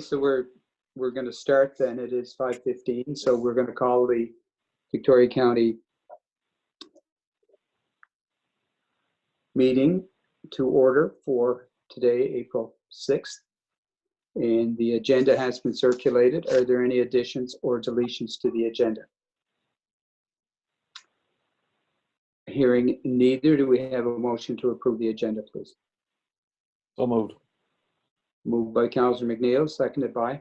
So we're going to start then. It is 5:15. So we're going to call the Victoria County meeting to order for today, April 6th. And the agenda has been circulated. Are there any additions or deletions to the agenda? Hearing neither, do we have a motion to approve the agenda, please? So moved. Moved by Councillor MacNeil, seconded by?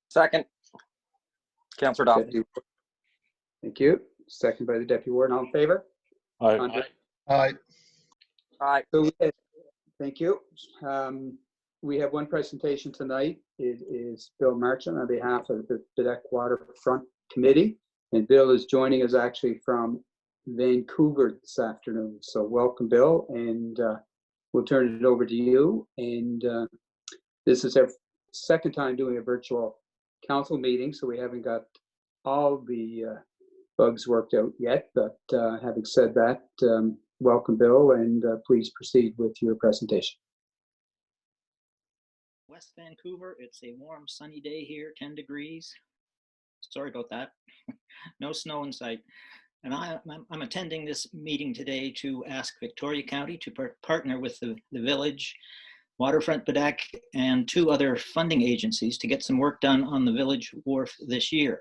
Second. Councillor Dauphinee. Thank you. Second by the Deputy Warden. All in favor? Aye. Aye. Aye. So, thank you. We have one presentation tonight. It is Bill Marchant on behalf of the Baddeck Waterfront Committee. And Bill is joining us actually from Vancouver this afternoon. So welcome, Bill, and we'll turn it over to you. And this is our second time doing a virtual council meeting, so we haven't got all the bugs worked out yet. But having said that, welcome, Bill, and please proceed with your presentation. West Vancouver, it's a warm sunny day here, 10 degrees. Sorry about that. No snow in sight. And I'm attending this meeting today to ask Victoria County to partner with the village, Waterfront Baddeck, and 2 other funding agencies to get some work done on the village wharf this year.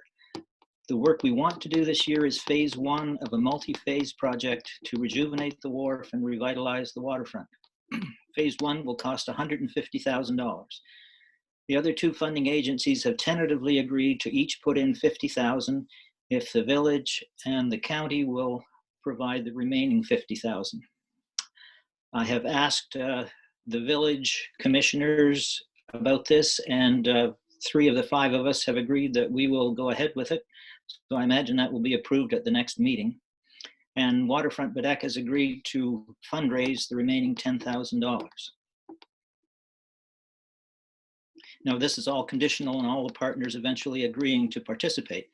The work we want to do this year is phase 1 of a multi-phase project to rejuvenate the wharf and revitalize the waterfront. Phase 1 will cost $150,000. The other 2 funding agencies have tentatively agreed to each put in $50,000 if the village and the county will provide the remaining $50,000. I have asked the village commissioners about this, and 3 of the 5 of us have agreed that we will go ahead with it. So I imagine that will be approved at the next meeting. And Waterfront Baddeck has agreed to fundraise the remaining $10,000. Now, this is all conditional on all the partners eventually agreeing to participate.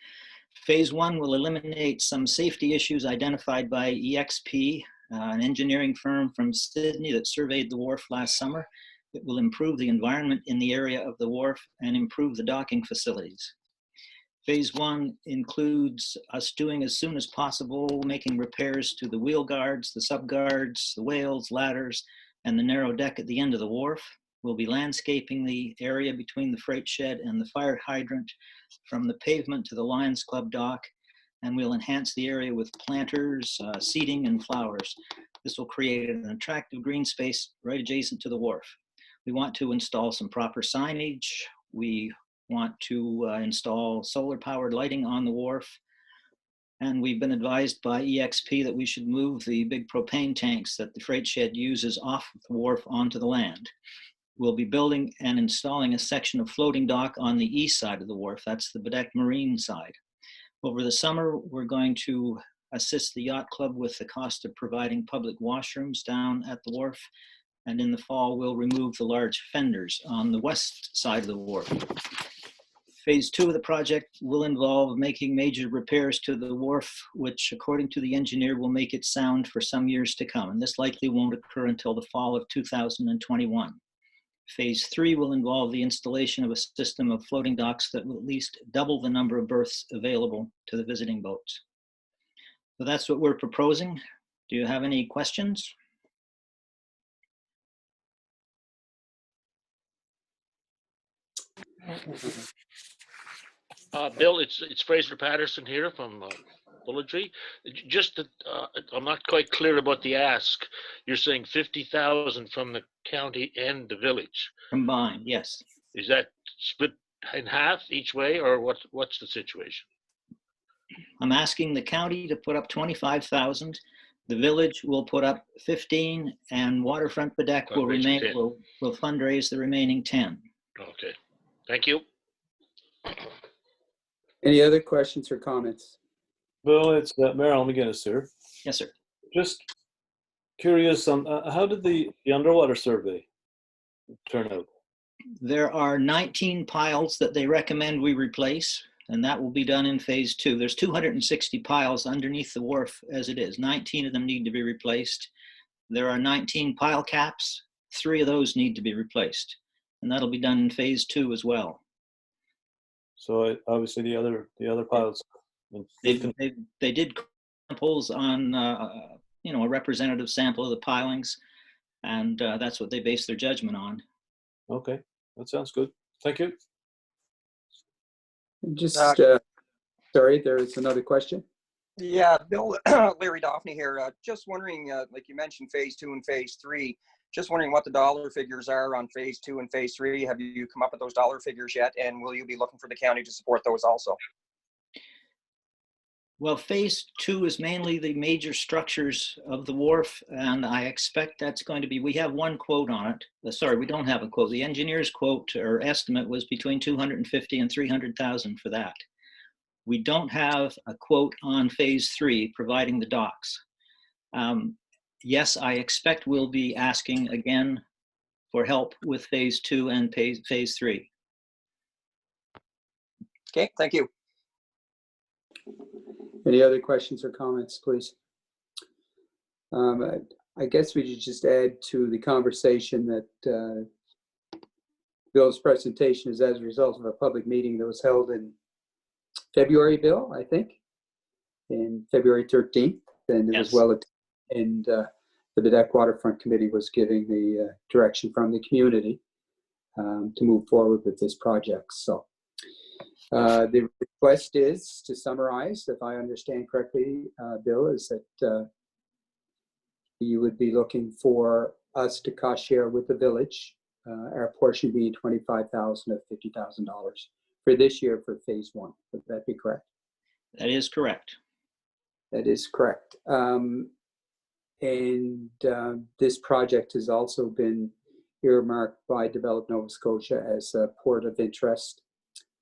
Phase 1 will eliminate some safety issues identified by EXP, an engineering firm from Sydney that surveyed the wharf last summer. It will improve the environment in the area of the wharf and improve the docking facilities. Phase 1 includes us doing as soon as possible, making repairs to the wheel guards, the sub guards, the whales, ladders, and the narrow deck at the end of the wharf. We'll be landscaping the area between the freight shed and the fire hydrant from the pavement to the Lions Club dock, and we'll enhance the area with planters, seating, and flowers. This will create an attractive green space right adjacent to the wharf. We want to install some proper signage. We want to install solar-powered lighting on the wharf. And we've been advised by EXP that we should move the big propane tanks that the freight shed uses off the wharf onto the land. We'll be building and installing a section of floating dock on the east side of the wharf. That's the Baddeck Marine side. Over the summer, we're going to assist the yacht club with the cost of providing public washrooms down at the wharf. And in the fall, we'll remove the large fenders on the west side of the wharf. Phase 2 of the project will involve making major repairs to the wharf, which, according to the engineer, will make it sound for some years to come. And this likely won't occur until the fall of 2021. Phase 3 will involve the installation of a system of floating docks that will at least double the number of berths available to the visiting boats. So that's what we're proposing. Do you have any questions? Bill, it's Fraser Patterson here from Bulletry. Just that I'm not quite clear about the ask. You're saying 50,000 from the county and the village Combined, yes. Is that split in half each way, or what's the situation? I'm asking the county to put up 25,000. The village will put up 15, and Waterfront Baddeck will fundraise the remaining 10. Okay, thank you. Any other questions or comments? Bill, it's Merrill MacInnis here. Yes, sir. Just curious, how did the underwater survey turn out? There are 19 piles that they recommend we replace, and that will be done in phase 2. There's 260 piles underneath the wharf as it is. 19 of them need to be replaced. There are 19 pile caps. 3 of those need to be replaced. and that'll be done in phase 2 as well. So obviously the other piles. They did samples on you know, a representative sample of the pilings, and that's what they based their judgment on. Okay, that sounds good. Thank you. Just, sorry, there is another question. Yeah, Bill, Larry Dauphinee here. Just wondering, like you mentioned, phase 2 and phase 3. Just wondering what the dollar figures are on phase 2 and phase 3. Have you come up with those dollar figures yet? And will you be looking for the county to support those also? Well, phase 2 is mainly the major structures of the wharf, and I expect that's going to be, we have one quote on it. Sorry, we don't have a quote. The engineer's quote or estimate was between 250 and 300,000 for that. We don't have a quote on phase 3 providing the docks. Yes, I expect we'll be asking again for help with phase 2 and phase 3. Okay, thank you. Any other questions or comments, please? I guess we should just add to the conversation that Bill's presentation is as a result of a public meeting that was held in February, Bill, I think, in February 13th, and it was well attended, and the Baddeck Waterfront Committee was giving the direction from the community to move forward with this project. So the request is, to summarize, if I understand correctly, Bill, is that you would be looking for us to cost share with the village, our portion being $25,000 of $50,000 for this year for phase 1. Would that be correct? That is correct. That is correct. This project has also been earmarked by Develop Nova Scotia as a port of interest.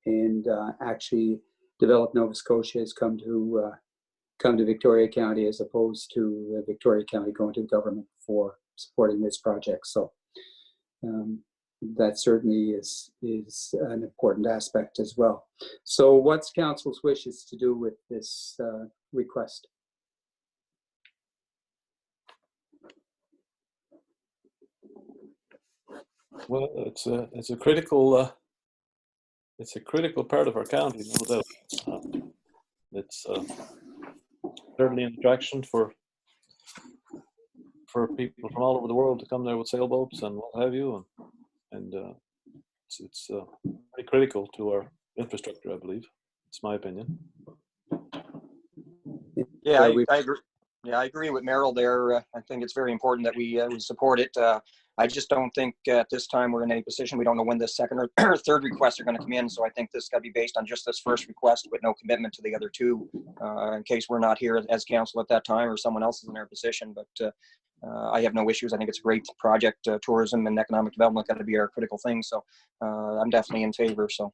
And actually, Develop Nova Scotia has come to Victoria County as opposed to Victoria County going to the government for supporting this project. So that certainly is an important aspect as well. So what's council's wishes to do with this request? Well, it's a critical part of our county, no doubt. It's certainly an attraction for people from all over the world to come there with sailboats and what have you, and it's very critical to our infrastructure, I believe. It's my opinion. Yeah, I agree. Yeah, I agree with Merrill there. I think it's very important that we support it. I just don't think at this time we're in any position. We don't know when the second or third requests are going to come in. So I think this got to be based on just this first request with no commitment to the other two, in case we're not here as council at that time or someone else is in their position. But I have no issues. I think it's a great project. Tourism and economic development got to be our critical thing. So I'm definitely in favor. So.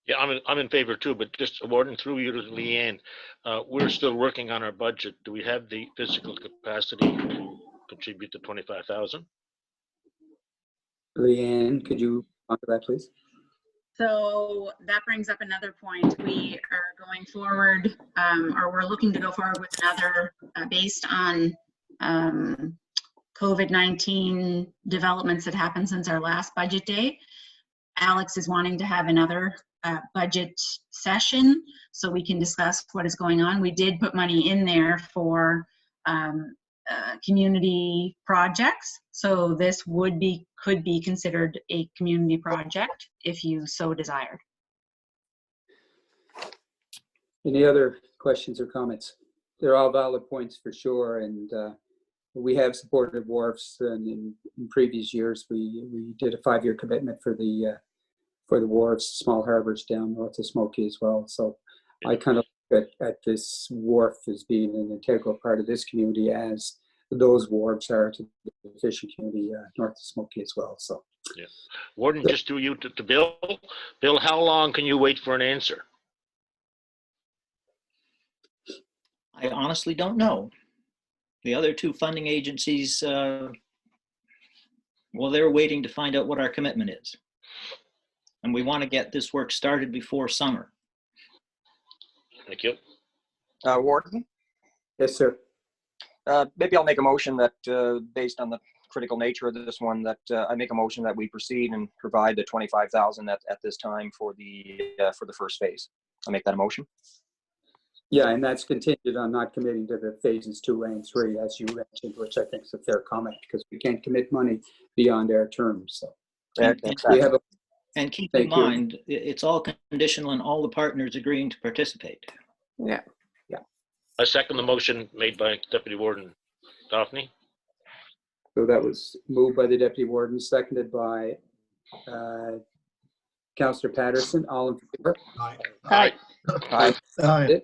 Yeah, I'm in favor too, but just Warden, through you to Leanne, we're still working on our budget. Do we have the physical capacity to contribute to 25,000? Leanne, could you answer that, please? So that brings up another point. We are going forward, or we're looking to go forward with another based on COVID-19 developments that happened since our last budget day. Alex is wanting to have another budget session so we can discuss what is going on. We did put money in there for community projects, so this could be considered a community project if you so desired. Any other questions or comments? They're all valid points for sure, and we have supported wharfs, and in previous years we did a 5-year commitment for the wharfs, small harbors down north of Smoky as well. So I kind of look at this wharf as being an integral part of this community, as those wharves are to the fishing community north of Smoky as well. So yeah, Warden, just do you to Bill. Bill, how long can you wait for an answer? I honestly don't know. The other two funding agencies, well, they're waiting to find out what our commitment is. And we want to get this work started before summer. Thank you. Warden? yes, sir. Maybe I'll make a motion that based on the critical nature of this one, that I make a motion that we proceed and provide the 25,000 at this time for the first phase. I'll make that a motion. Yeah, and that's contingent on not committing to the phases 2 and 3, as you mentioned, which I think is a fair comment, because we can't commit money beyond our terms. So Exactly. we have a, And keep Thank in you. mind, it's all conditional on all the partners agreeing to participate. Yeah. I second the motion made by Deputy Warden Dauphinee. so that was moved by the Deputy Warden, seconded by Councillor Patterson. All in favor? Aye. Aye.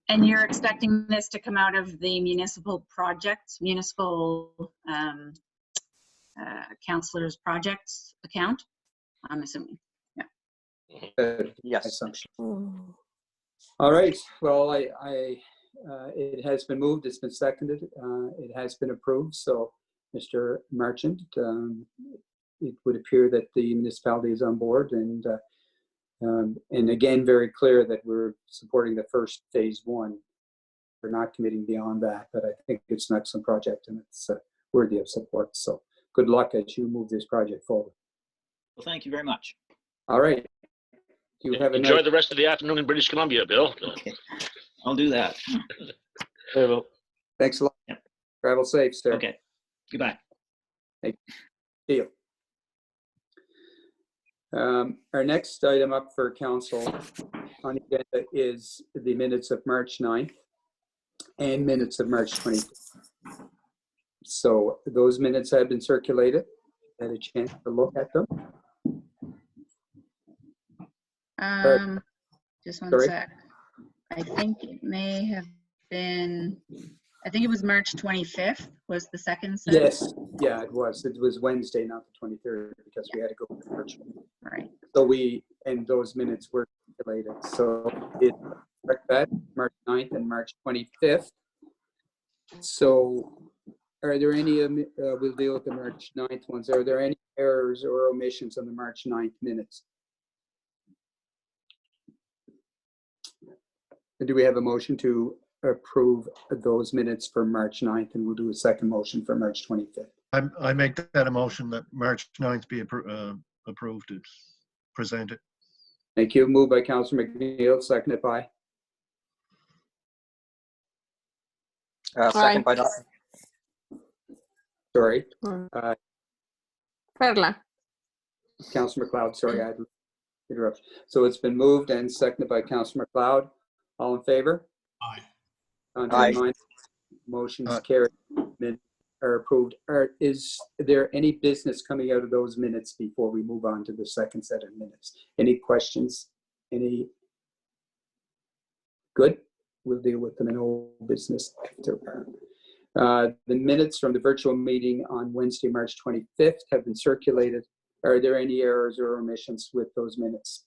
And you're expecting this to come out of the municipal projects, councillors projects account, I'm assuming. Yes. Assumption. Mm. All right. Well, it has been moved. It's been seconded. It has been approved. So, Mr. Marchant, it would appear that the municipality is on board, and again, very clear that we're supporting the first phase 1. We're not committing beyond that, but I think it's an excellent project and it's worthy of support. So, good luck as you move this project forward. Well, thank you very much. All right. You have a Enjoy nice, the rest of the afternoon in British Columbia, Bill. Okay, I'll do that. Hey, Bill. thanks a lot. Yep. Travel safe, sir. Okay, goodbye. Deal. Our next item up for council on the agenda is the minutes of March 9th and minutes of March 20th. So those minutes have been circulated. Had a chance to look at them. Just one Sorry. sec. I think it may have been, I think it was March 25th was the second set. Yes, yeah, it was. It was Wednesday, not the 23rd, because we had to go to virtual. Right. So and those minutes were circulated. So it's correct that, March 9th and March 25th. So are there any, we'll deal with the March 9th ones. Are there any errors or omissions on the March 9th minutes? Do we have a motion to approve those minutes for March 9th? And we'll do a second motion for March 25th. I make that a motion that March 9th be approved. It's presented. Thank you. Moved by Councillor MacNeil, seconded by Second by sorry, Mm. Perla. Councillor MacLeod. Sorry, I had to interrupt. So it's been moved and seconded by Councillor MacLeod. All in favor? Aye. Aye. Motion's Aye. carried. Minutes are approved. Is there any business coming out of those minutes before we move on to the second set of minutes? Any questions? Any? Good. We'll deal with them in old business after. The minutes from the virtual meeting on Wednesday, March 25th have been circulated. Are there any errors or omissions with those minutes?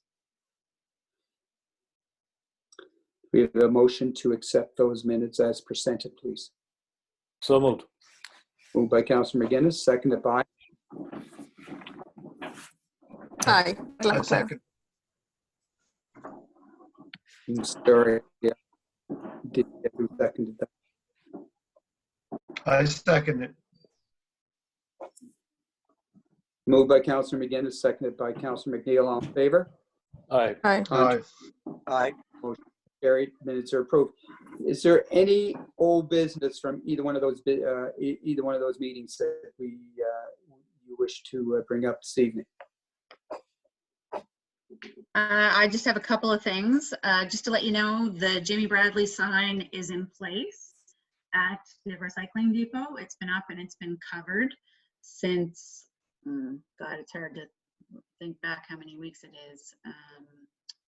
We have a motion to accept those minutes as presented, please. So moved. Moved by Councillor MacInnis, seconded by Aye. Perla. I second. I'm sorry. Yeah. Didn't get who seconded that. I second it. Moved by Councillor MacInnis, seconded by Councillor MacNeil. All in favor? Aye. Aye. Aye. Aye. Carried. Minutes are approved. Is there any old business from either one of those meetings that you wish to bring up this evening? I just have a couple of things. Just to let you know, the Jimmy Bradley sign is in place at the recycling depot. It's been up and it's been covered since, God, it's hard to think back how many weeks it is.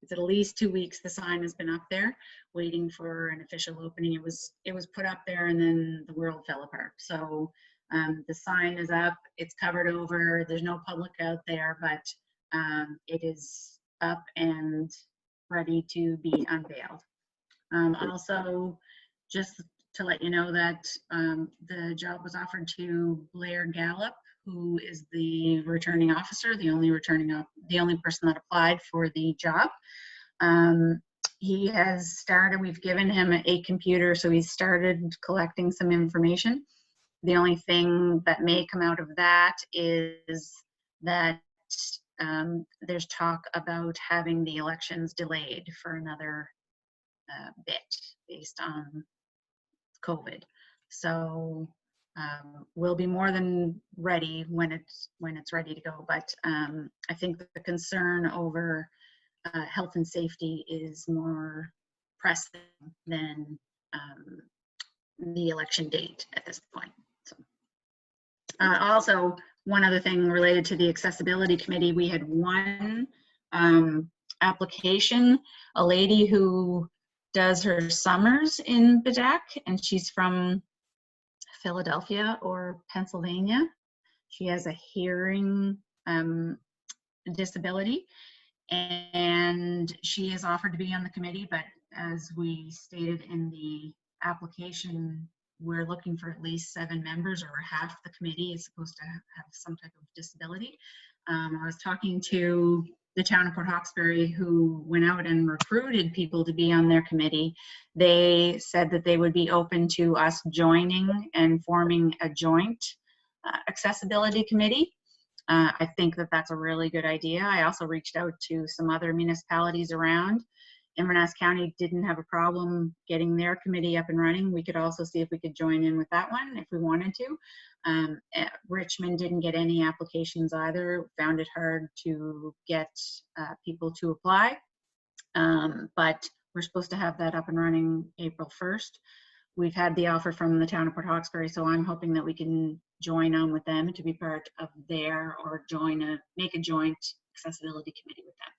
It's at least 2 weeks the sign has been up there waiting for an official opening. It was put up there and then the world fell apart. So the sign is up, it's covered over, there's no public out there, but it is up and ready to be unveiled. Also, just to let you know that the job was offered to Blair Gallup, who is the returning officer, the only person that applied for the job. He has started, we've given him a computer, so he started collecting some information. The only thing that may come out of that is that there's talk about having the elections delayed for another bit based on COVID. So we'll be more than ready when it's ready to go. But I think the concern over health and safety is more pressing than the election date at this point. So, also, one other thing related to the accessibility committee, we had one application, a lady who does her summers in Baddeck, and she's from Philadelphia or Pennsylvania. She has a hearing disability, and she is offered to be on the committee, but as we stated in the application, we're looking for at least 7 members, or half the committee is supposed to have some type of disability. I was talking to the town of Port Hawkesbury, who went out and recruited people to be on their committee. They said that they would be open to us joining and forming a joint accessibility committee. I think that that's a really good idea. I also reached out to some other municipalities around. Inverness County didn't have a problem getting their committee up and running. We could also see if we could join in with that one if we wanted to. Richmond didn't get any applications either, found it hard to get people to apply. But we're supposed to have that up and running April 1st. We've had the offer from the town of Port Hawkesbury, so I'm hoping that we can join on with them to be part of their, or make a joint accessibility committee with them.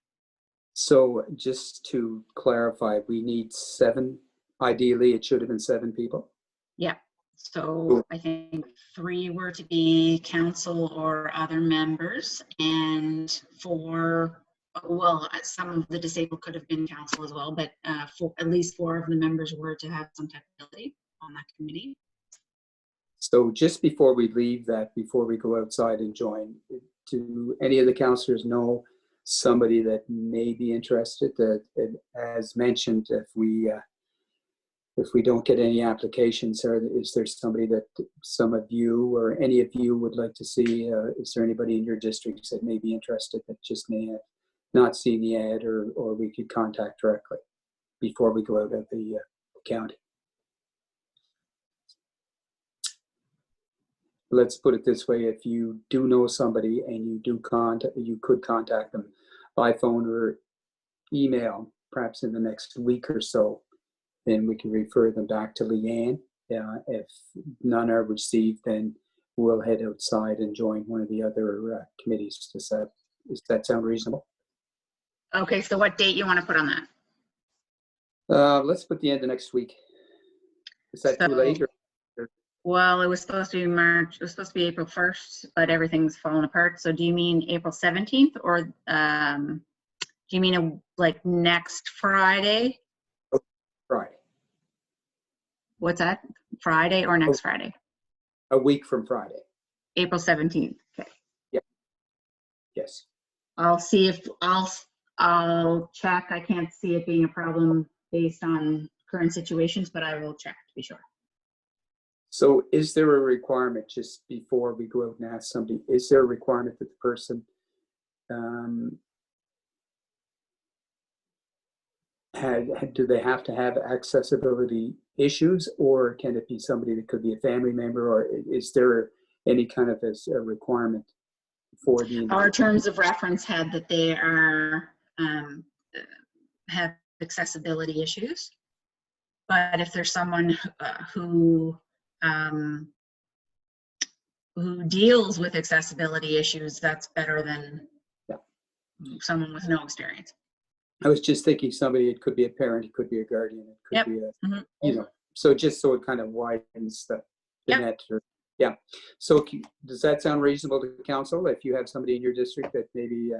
So just to clarify, we need 7. Ideally, it should have been 7 people. Yeah. So I think 3 were to be council or other members, and 4, well, some of the disabled could have been council as well, but at least 4 of the members were to have some type of ability on that committee. So just before we leave that, before we go outside and join, do any of the councillors know somebody that may be interested? That, as mentioned, if we don't get any applications, is there somebody that some of you or any of you would like to see? Is there anybody in your districts that may be interested that just may have not seen the ad, or we could contact directly before we go out of the county? Let's put it this way: if you do know somebody and you could contact them by phone or email, perhaps in the next week or so, then we can refer them back to Leanne. If none are received, then we'll head outside and join one of the other committees. Does that sound reasonable? Okay, so what date you want to put on that? Let's put the end of next week. Is that too late? Well, it was supposed to be March. It was supposed to be April 1st, but everything's fallen apart. So do you mean April 17th, or do you mean like next Friday? Friday. What's that? Friday or next Friday? A week from Friday. April 17th. Okay. Yeah. Yes. I'll see if I'll check. I can't see it being a problem based on current situations, but I will check to be sure. So is there a requirement, just before we go out and ask somebody, is there a requirement that the person do they have to have accessibility issues, or can it be somebody that could be a family member, or is there any kind of a requirement for the individual? Our terms of reference had that they are have accessibility issues, but if there's someone who deals with accessibility issues, that's better than someone with no experience. I was just thinking somebody, it could be a parent, it could be a guardian, it could be a, you know, so just so it kind of widens the net. Yeah. So does that sound reasonable to the council? If you have somebody in your district that maybe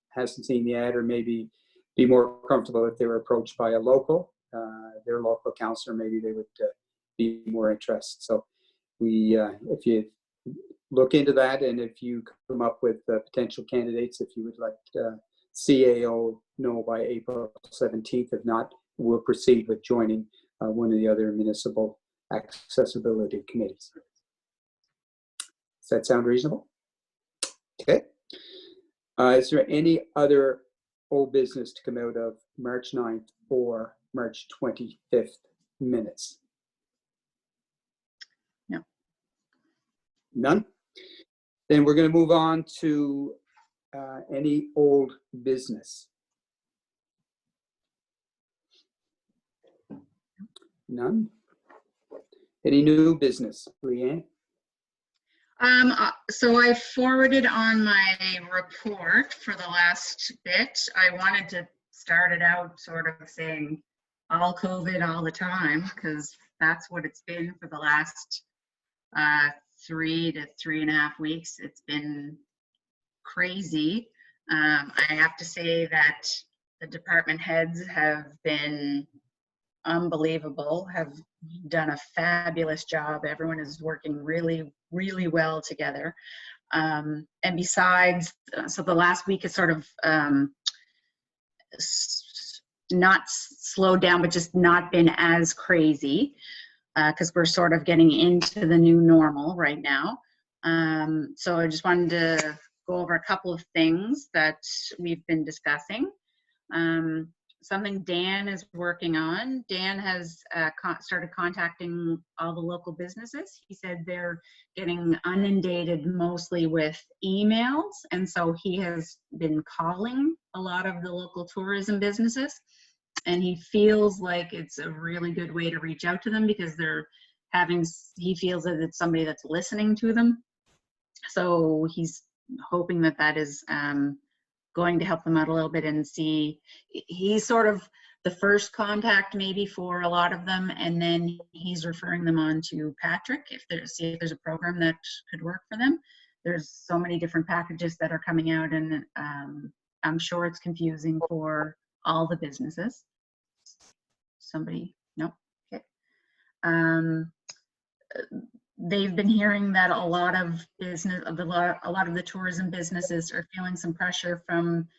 hasn't seen the ad, or maybe be more comfortable if they were approached by a local, their local councillor, maybe they would be more interested. So if you look into that, and if you come up with potential candidates, if you would like CAO know by April 17th. If not, we'll proceed with joining one of the other municipal accessibility committees. that sound reasonable? Okay. Is there any other old business to come out of March 9th or March 25th minutes? No. None? Then we're going to move on to any old business. None? Any new business, Leanne? So I forwarded on my report for the last bit. I wanted to start it out sort of saying all COVID all the time, because that's what it's been for the last 3 to 3.5 weeks. It's been crazy. I have to say that the department heads have been unbelievable, have done a fabulous job. Everyone is working really, really well together. And besides, so the last week is sort of not slowed down, but just not been as crazy, because we're sort of getting into the new normal right now. So I just wanted to go over a couple of things that we've been discussing. Something Dan is working on. Dan has started contacting all the local businesses. He said they're getting inundated mostly with emails, and so he has been calling a lot of the local tourism businesses, and he feels like it's a really good way to reach out to them because he feels that it's somebody that's listening to them. So he's hoping that that is going to help them out a little bit, and see, he's sort of the first contact maybe for a lot of them, and then he's referring them on to Patrick see if there's a program that could work for them. There's so many different packages that are coming out, and I'm sure it's confusing for all the businesses. Somebody, no, okay. They've been hearing that a lot of the tourism businesses are feeling some pressure from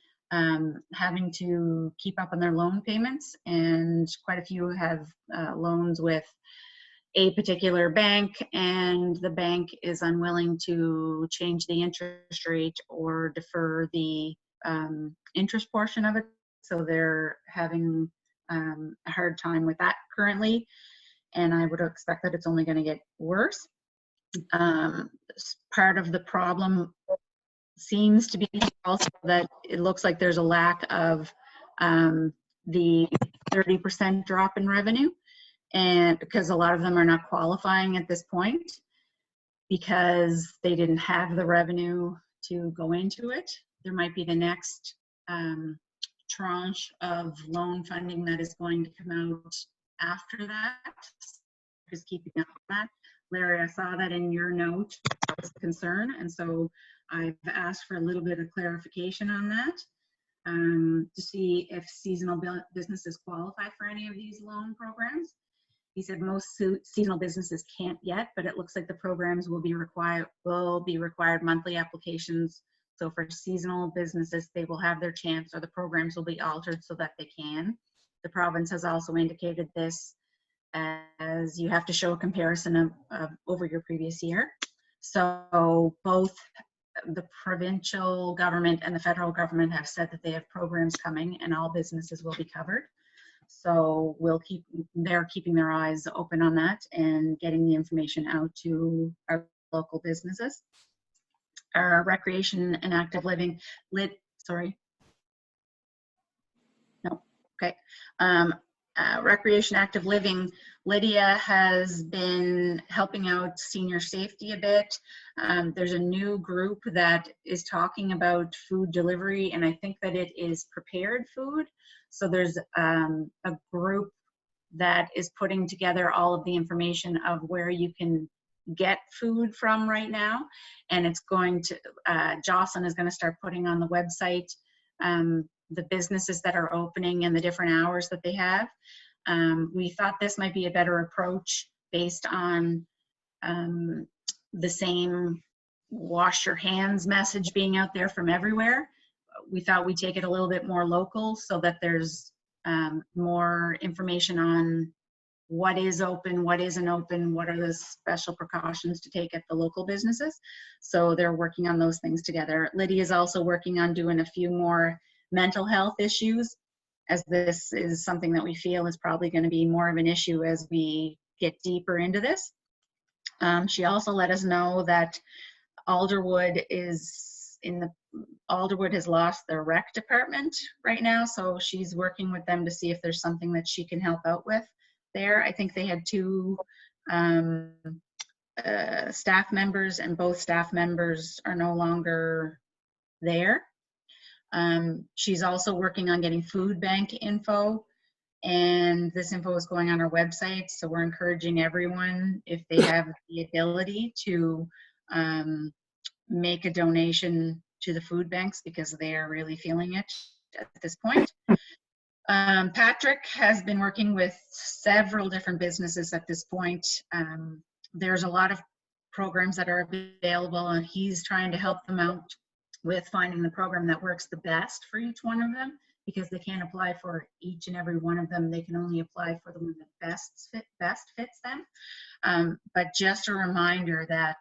having to keep up on their loan payments, and quite a few have loans with a particular bank, and the bank is unwilling to change the interest rate or defer the interest portion of it. So they're having a hard time with that currently, and I would expect that it's only going to get worse. Part of the problem seems to be also that it looks like there's a lack of the 30% drop in revenue, and because a lot of them are not qualifying at this point because they didn't have the revenue to go into it. There might be the next tranche of loan funding that is going to come out after that. Just keeping up with that. Larry, I saw that in your note, that was a concern, and so I've asked for a little bit of clarification on that to see if seasonal businesses qualify for any of these loan programs. He said most seasonal businesses can't yet, but it looks like the programs will be required monthly applications. So for seasonal businesses, they will have their chance, or the programs will be altered so that they can. The province has also indicated this, as you have to show a comparison of over your previous year. So both the provincial government and the federal government have said that they have programs coming and all businesses will be covered. So they're keeping their eyes open on that and getting the information out to our local businesses. Our recreation and active living, recreation active living, Lydia has been helping out senior safety a bit. There's a new group that is talking about food delivery, and I think that it is prepared food. So there's a group that is putting together all of the information of where you can get food from right now, and it's going to Jocelyn is going to start putting on the website the businesses that are opening and the different hours that they have. We thought this might be a better approach based on the same wash your hands message being out there from everywhere. We thought we'd take it a little bit more local so that there's more information on what is open, what isn't open, what are the special precautions to take at the local businesses. So they're working on those things together. Lydia is also working on doing a few more mental health issues, as this is something that we feel is probably going to be more of an issue as we get deeper into this. She also let us know that Alderwood has lost their rec department right now, so she's working with them to see if there's something that she can help out with there. I think they had 2 staff members, and both staff members are no longer there. She's also working on getting food bank info, and this info is going on our website, so we're encouraging everyone, if they have the ability, to make a donation to the food banks, because they are really feeling it at this point. Patrick has been working with several different businesses at this point. There's a lot of programs that are available, and he's trying to help them out with finding the program that works the best for each one of them, because they can't apply for each and every one of them. They can only apply for the one that best fits them. But just a reminder that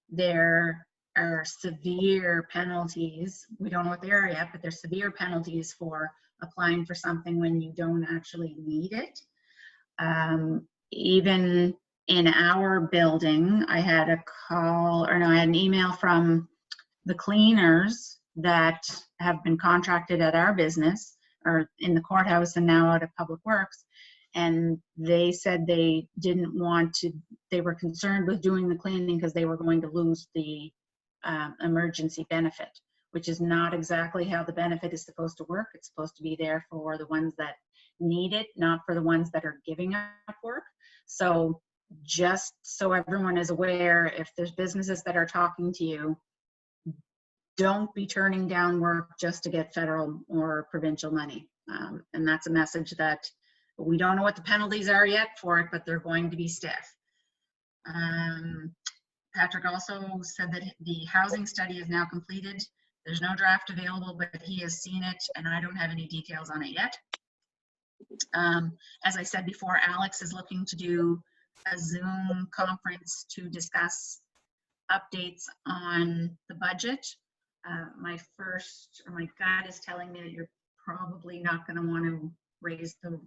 there are severe penalties. We don't know what they are yet, but there's severe penalties for applying for something when you don't actually need it. Even in our building, I had an email from the cleaners that have been contracted at our business, or in the courthouse and now out of Public Works, and they said they didn't want to, they were concerned with doing the cleaning because they were going to lose the emergency benefit, which is not exactly how the benefit is supposed to work. It's supposed to be there for the ones that need it, not for the ones that are giving up work. So just so everyone is aware, if there's businesses that are talking to you, don't be turning down work just to get federal or provincial money. And that's a message that we don't know what the penalties are yet for it, but they're going to be stiff. Patrick also said that the housing study is now completed. There's no draft available, but he has seen it, and I don't have any details on it yet. As I said before, Alex is looking to do a Zoom conference to discuss updates on the budget. My gut is telling me that you're probably not going to want to raise the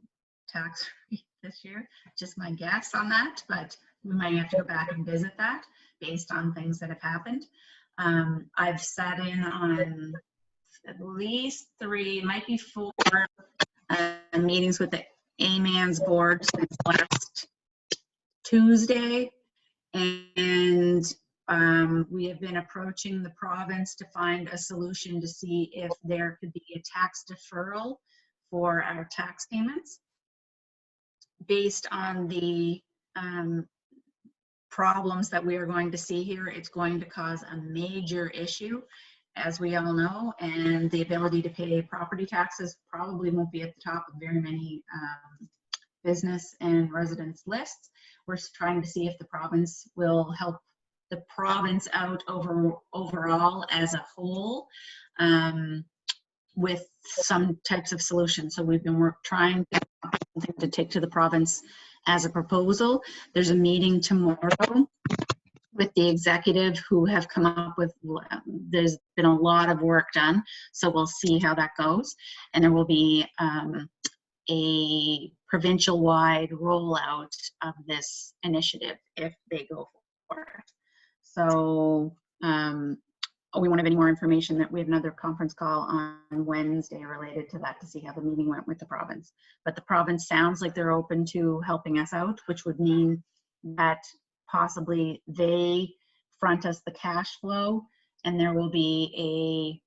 tax rate this year. Just my guess on that, but we might have to go back and visit that based on things that have happened. I've sat in on at least 3, might be 4 meetings with the AMAN's board since last Tuesday, and we have been approaching the province to find a solution to see if there could be a tax deferral for our tax payments based on the problems that we are going to see here. It's going to cause a major issue, as we all know, and the ability to pay property taxes probably won't be at the top of very many business and residence lists. We're trying to see if the province will help the province out overall as a whole with some types of solutions. So we've been trying to take to the province as a proposal. There's a meeting tomorrow with the executive who have come up with, there's been a lot of work done, so we'll see how that goes. And there will be a provincial-wide rollout of this initiative if they go for it. So we won't have any more information. That we have another conference call on Wednesday related to that to see how the meeting went with the province. But the province sounds like they're open to helping us out, which would mean that possibly they front us the cash flow and there will be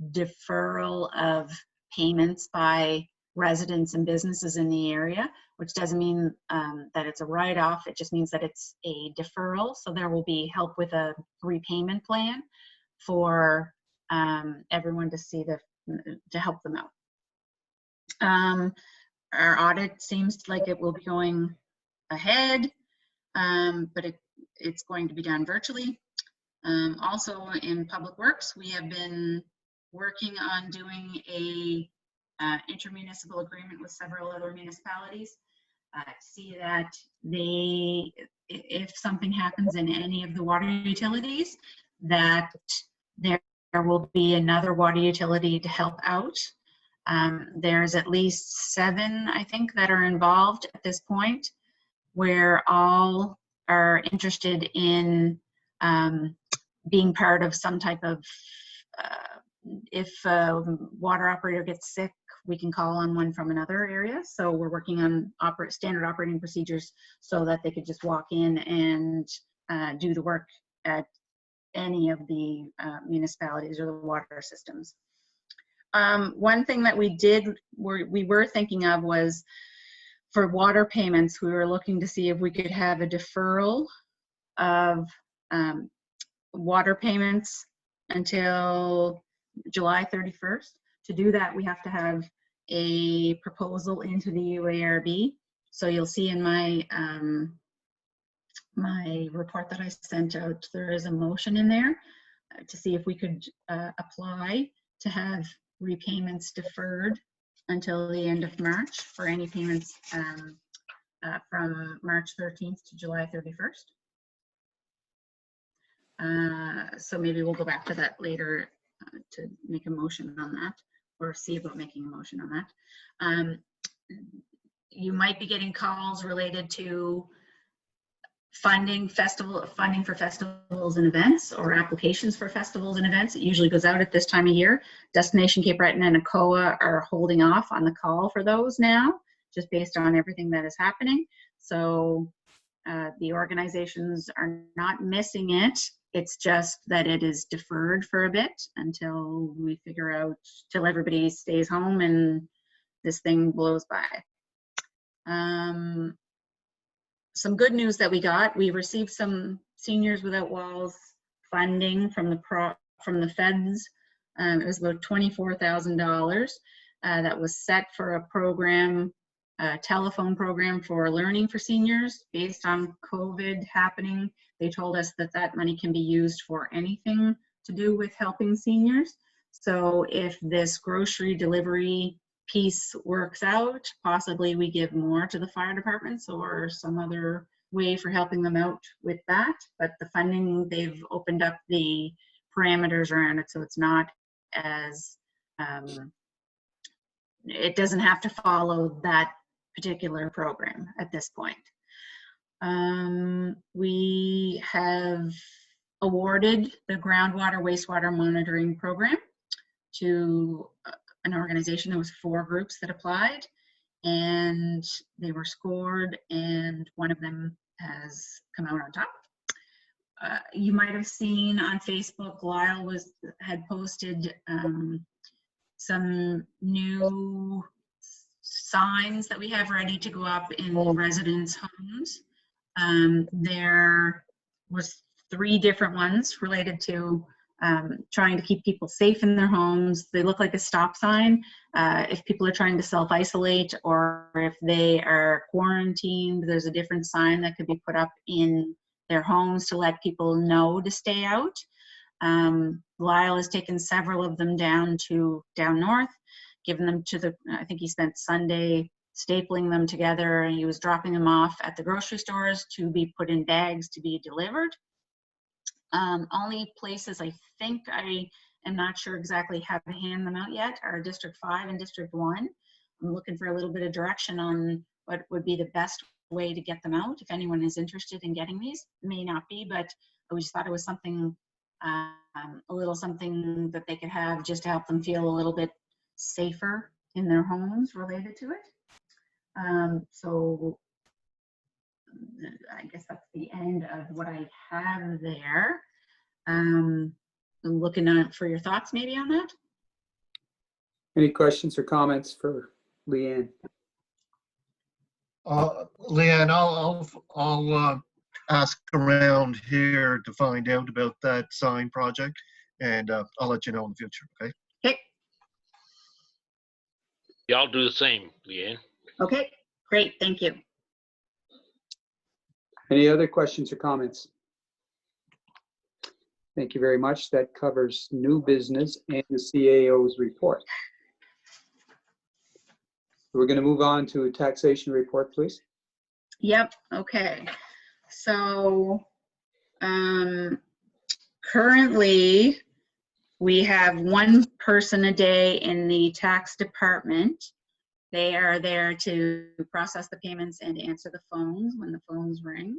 a deferral of payments by residents and businesses in the area, which doesn't mean that it's a write-off. It just means that it's a deferral. So there will be help with a repayment plan for everyone to see to help them out. Our audit seems like it will be going ahead, but it's going to be done virtually. Also in Public Works, we have been working on doing a intermunicipal agreement with several other municipalities. see that if something happens in any of the water utilities, that there will be another water utility to help out. There's at least 7, I think, that are involved at this point, where all are interested in being part of some type of, if a water operator gets sick, we can call on one from another area. So we're working on standard operating procedures so that they could just walk in and do the work at any of the municipalities or the water systems. One thing that we were thinking of was for water payments. We were looking to see if we could have a deferral of water payments until July 31st. To do that, we have to have a proposal into the UARB. So you'll see in my my report that I sent out, there is a motion in there to see if we could apply to have repayments deferred until the end of March for any payments from March 13th to July 31st. So maybe we'll go back to that later to make a motion on that, or see about making a motion on that. You might be getting calls related to funding for festivals and events, or applications for festivals and events. It usually goes out at this time of year. Destination Cape Breton and ACOA are holding off on the call for those now, just based on everything that is happening. So the organizations are not missing it. It's just that it is deferred for a bit until we figure out, till everybody stays home and this thing blows by. Some good news that we got, we received some Seniors Without Walls funding from the feds. It was about $24,000 that was set for a program, a telephone program for learning for seniors based on COVID happening. They told us that that money can be used for anything to do with helping seniors. So if this grocery delivery piece works out, possibly we give more to the fire departments or some other way for helping them out with that. But the funding, they've opened up the parameters around it, so it's not as, it doesn't have to follow that particular program at this point. We have awarded the groundwater wastewater monitoring program to an organization. There was 4 groups that applied, and they were scored, and one of them has come out on top. You might have seen on Facebook, Lyle had posted some new signs that we have ready to go up in residents' homes. There was 3 different ones related to trying to keep people safe in their homes. They look like a stop sign. If people are trying to self-isolate, or if they are quarantined, there's a different sign that could be put up in their homes to let people know to stay out. Lyle has taken several of them down north, given them to I think he spent Sunday stapling them together, and he was dropping them off at the grocery stores to be put in bags to be delivered. Only places I think, I am not sure exactly how to hand them out yet, are District 5 and District 1. I'm looking for a little bit of direction on what would be the best way to get them out. If anyone is interested in getting these, may not be, but I just thought it was something, a little something that they could have just to help them feel a little bit safer in their homes related to it. So I guess that's the end of what I have there. I'm looking out for your thoughts maybe on that. Any questions or comments for Leanne? Leanne, I'll ask around here to find out about that sign project, and I'll let you know in the future, okay? Okay. Yeah, I'll do the same, Leanne. Okay, great, thank you. Any other questions or comments? Thank you very much. That covers new business and the CAO's report. We're going to move on to a taxation report, please. Yep, okay. So, currently, we have one person a day in the tax department. They are there to process the payments and answer the phones when the phones ring.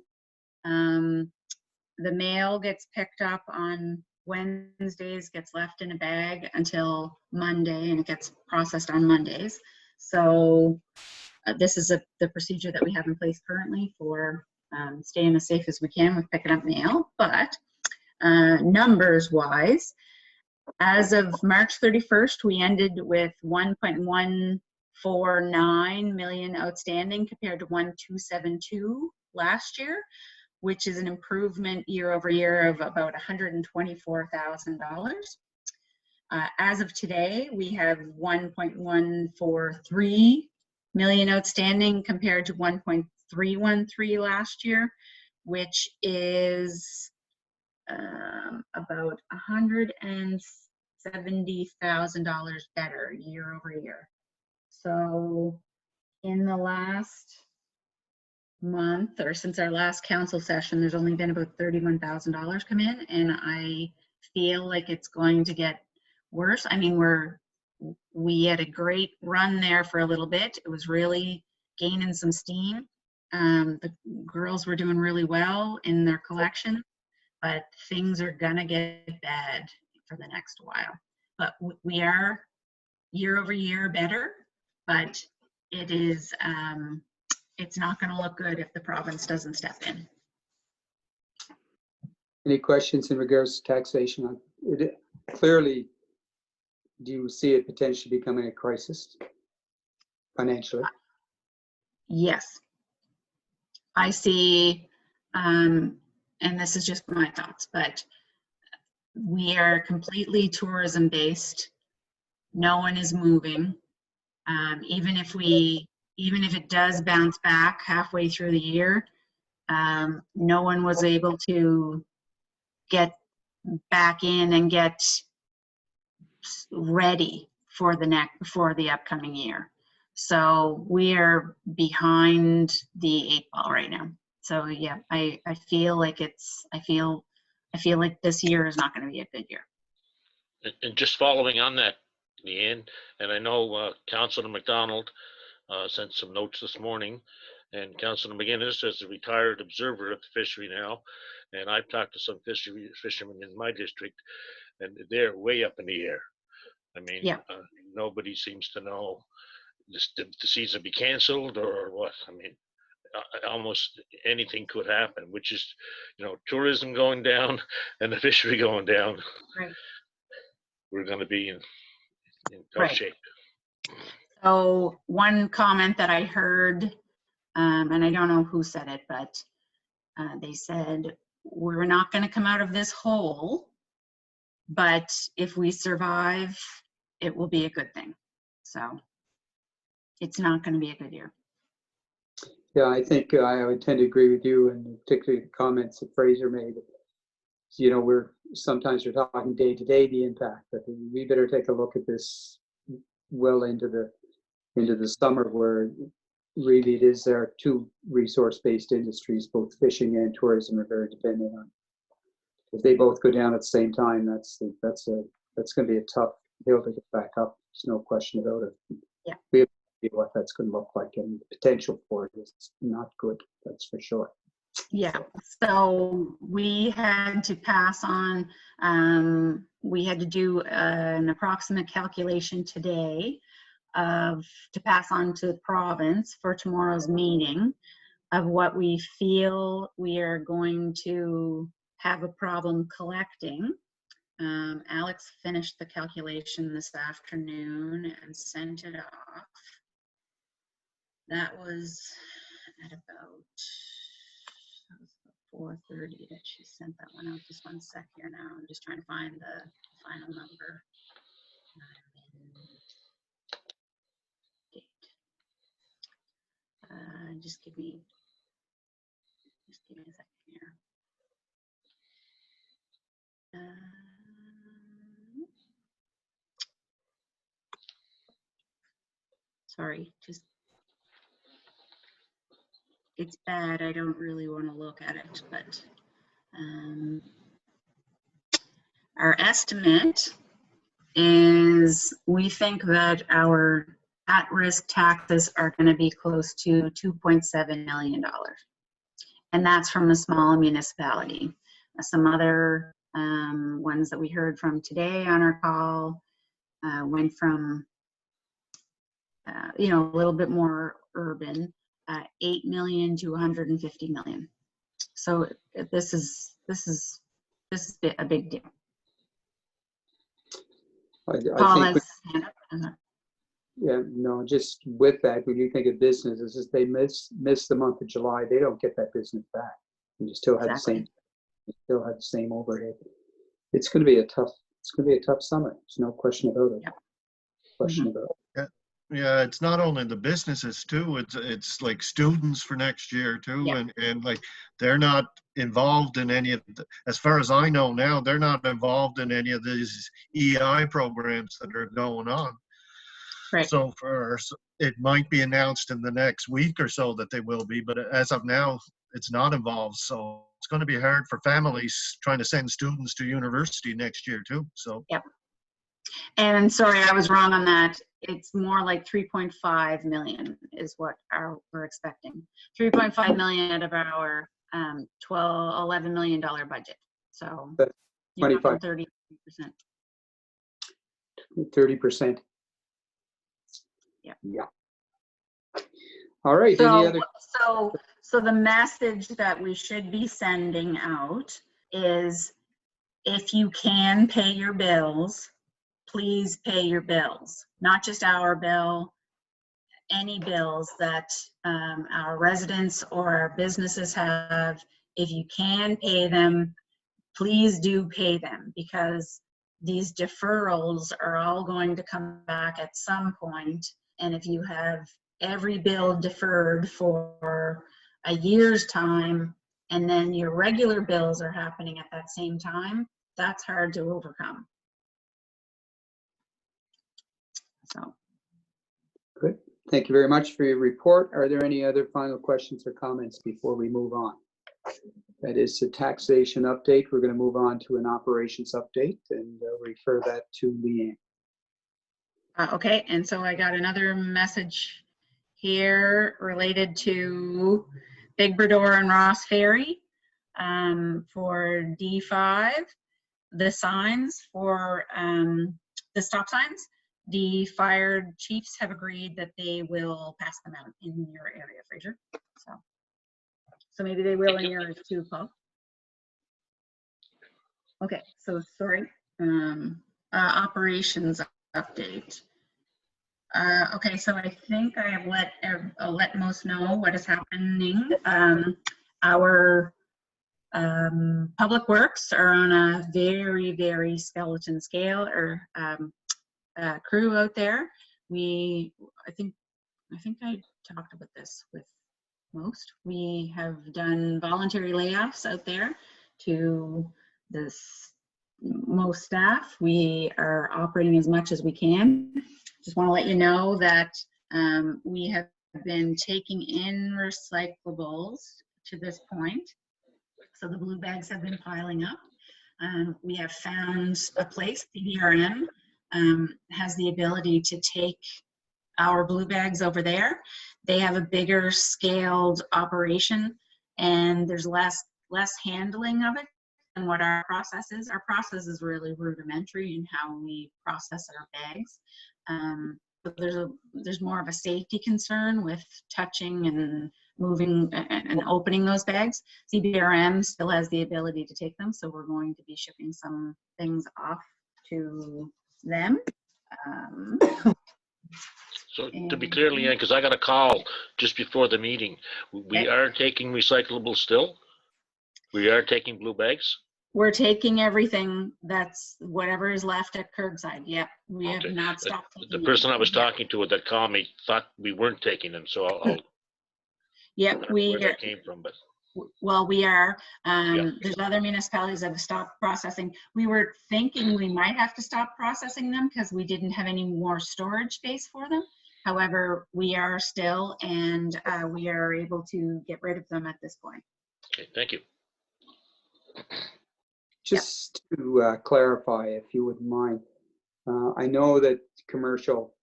The mail gets picked up on Wednesdays, gets left in a bag until Monday, and it gets processed on Mondays. So this is the procedure that we have in place currently for staying as safe as we can with picking up mail. But numbers wise, as of March 31st, we ended with 1.149 million outstanding compared to 1.272 last year, which is an improvement year over year of about $124,000. As of today, we have 1.143 million outstanding compared to 1.313 last year, which is about $170,000 better year over year. So in the last month, or since our last council session, there's only been about $31,000 come in, and I feel like it's going to get worse. I mean, we had a great run there for a little bit. It was really gaining some steam. The girls were doing really well in their collection, but things are gonna get bad for the next while. But we are year over year better, but it is, it's not gonna look good if the province doesn't step in. Any questions in regards to taxation? Clearly, do you see it potentially becoming a crisis financially? Yes. I see, and this is just my thoughts, but we are completely tourism based. No one is moving. Even if it does bounce back halfway through the year, no one was able to get back in and get ready for the upcoming year. So we are behind the 8 ball right now. So yeah, I feel like I feel like this year is not going to be a good year. And just following on that, Leanne, and I know Councillor MacDonald sent some notes this morning, and Councillor MacInnis is a retired observer at the fishery now, and I've talked to some fishermen in my district, and they're way up in the air. I mean, Yeah. Nobody seems to know the season be canceled or what. I mean, almost anything could happen, which is, tourism going down and the fishery going down. Right. We're going to be in tough Right. shape. So one comment that I heard, and I don't know who said it, but they said, we're not going to come out of this hole, but if we survive, it will be a good thing. So it's not going to be a good year. Yeah, I think I would tend to agree with you, and particularly the comments that Fraser made. We're talking day to day the impact, but we better take a look at this well into the summer, where really it is our two resource-based industries, both fishing and tourism, are very dependent on. If they both go down at the same time, that's going to be a tough hill to get back up. There's no question about it. Yeah. We have to see what that's going to look like, and the potential for it is not good. That's for sure. Yeah. So we had to pass on. We had to do an approximate calculation today to pass on to the province for tomorrow's meeting of what we feel we are going to have a problem collecting. Alex finished the calculation this afternoon and sent it off. That was at about 4:30 that she sent that one out. Just one sec here now. I'm just trying to find the final number. Date. Just give me a second here. Sorry, just it's bad. I don't really want to look at it, but our estimate is we think that our at-risk taxes are going to be close to $2.7 million. And that's from a small municipality. Some other ones that we heard from today on our call went from, you know, a little bit more urban, 8 million to 150 million. So this is a big deal. Paul I think, has hand up. yeah, no, just with that, when you think of businesses, if they miss the month of July, they don't get that business back. You still have Exactly. the same overhead. It's going to be a tough summer. There's no question about it. Yep. Question about it. Yeah, it's not only the businesses too, it's like students for next year too. Yeah. And like they're not involved in any of the, as far as I know now, they're not involved in any of these EI programs that are going on. Right. So it might be announced in the next week or so that they will be, but as of now, it's not involved. So it's going to be hard for families trying to send students to university next year too. So. Yep. And sorry, I was wrong on that. It's more like 3.5 million is what we're expecting. 3.5 million out of our $11 million budget. So That's 25. 30%. 30%. Yeah. Yeah. All right. Any other? So the message that we should be sending out is, if you can pay your bills, please pay your bills. Not just our bill, any bills that our residents or our businesses have. If you can pay them, please do pay them, because these deferrals are all going to come back at some point. And if you have every bill deferred for a year's time, and then your regular bills are happening at that same time, that's hard to overcome. So. Good. Thank you very much for your report. Are there any other final questions or comments before we move on? That is the taxation update. We're going to move on to an operations update and refer that to Leanne. Okay, and so I got another message here related to Big Brador and Ross Ferry for D5, the signs for the stop signs. The fire chiefs have agreed that they will pass them out in your area, Fraser. So maybe they will in yours too, Paul. Okay, so sorry. Operations update. Okay, so I think I have let most know what is happening. Our public works are on a very, very skeleton scale, or crew out there. I think I talked about this with most. We have done voluntary layoffs out there to most staff. We are operating as much as we can. Just want to let you know that we have been taking in recyclables to this point. So the blue bags have been piling up. We have found a place, PDRM, has the ability to take our blue bags over there. They have a bigger scaled operation, and there's less handling of it than what our process is. Our process is really rudimentary in how we process our bags. But there's more of a safety concern with touching and moving and opening those bags. CBRM still has the ability to take them, so we're going to be shipping some things off to them. So to be clear, Leanne, because I got a call just before the meeting, we are taking recyclables still? We are taking blue bags? We're taking everything that's whatever is left at curbside. Yep, we Okay. have not stopped taking The person them. I was talking to that called me thought we weren't taking them, so I'll Yep, where that came from, but well, we are. Yeah. There's other municipalities that have stopped processing. We were thinking we might have to stop processing them because we didn't have any more storage space for them. However, we are still, and we are able to get rid of them at this point. Okay, thank you. Just to clarify, if you wouldn't mind, I know that commercial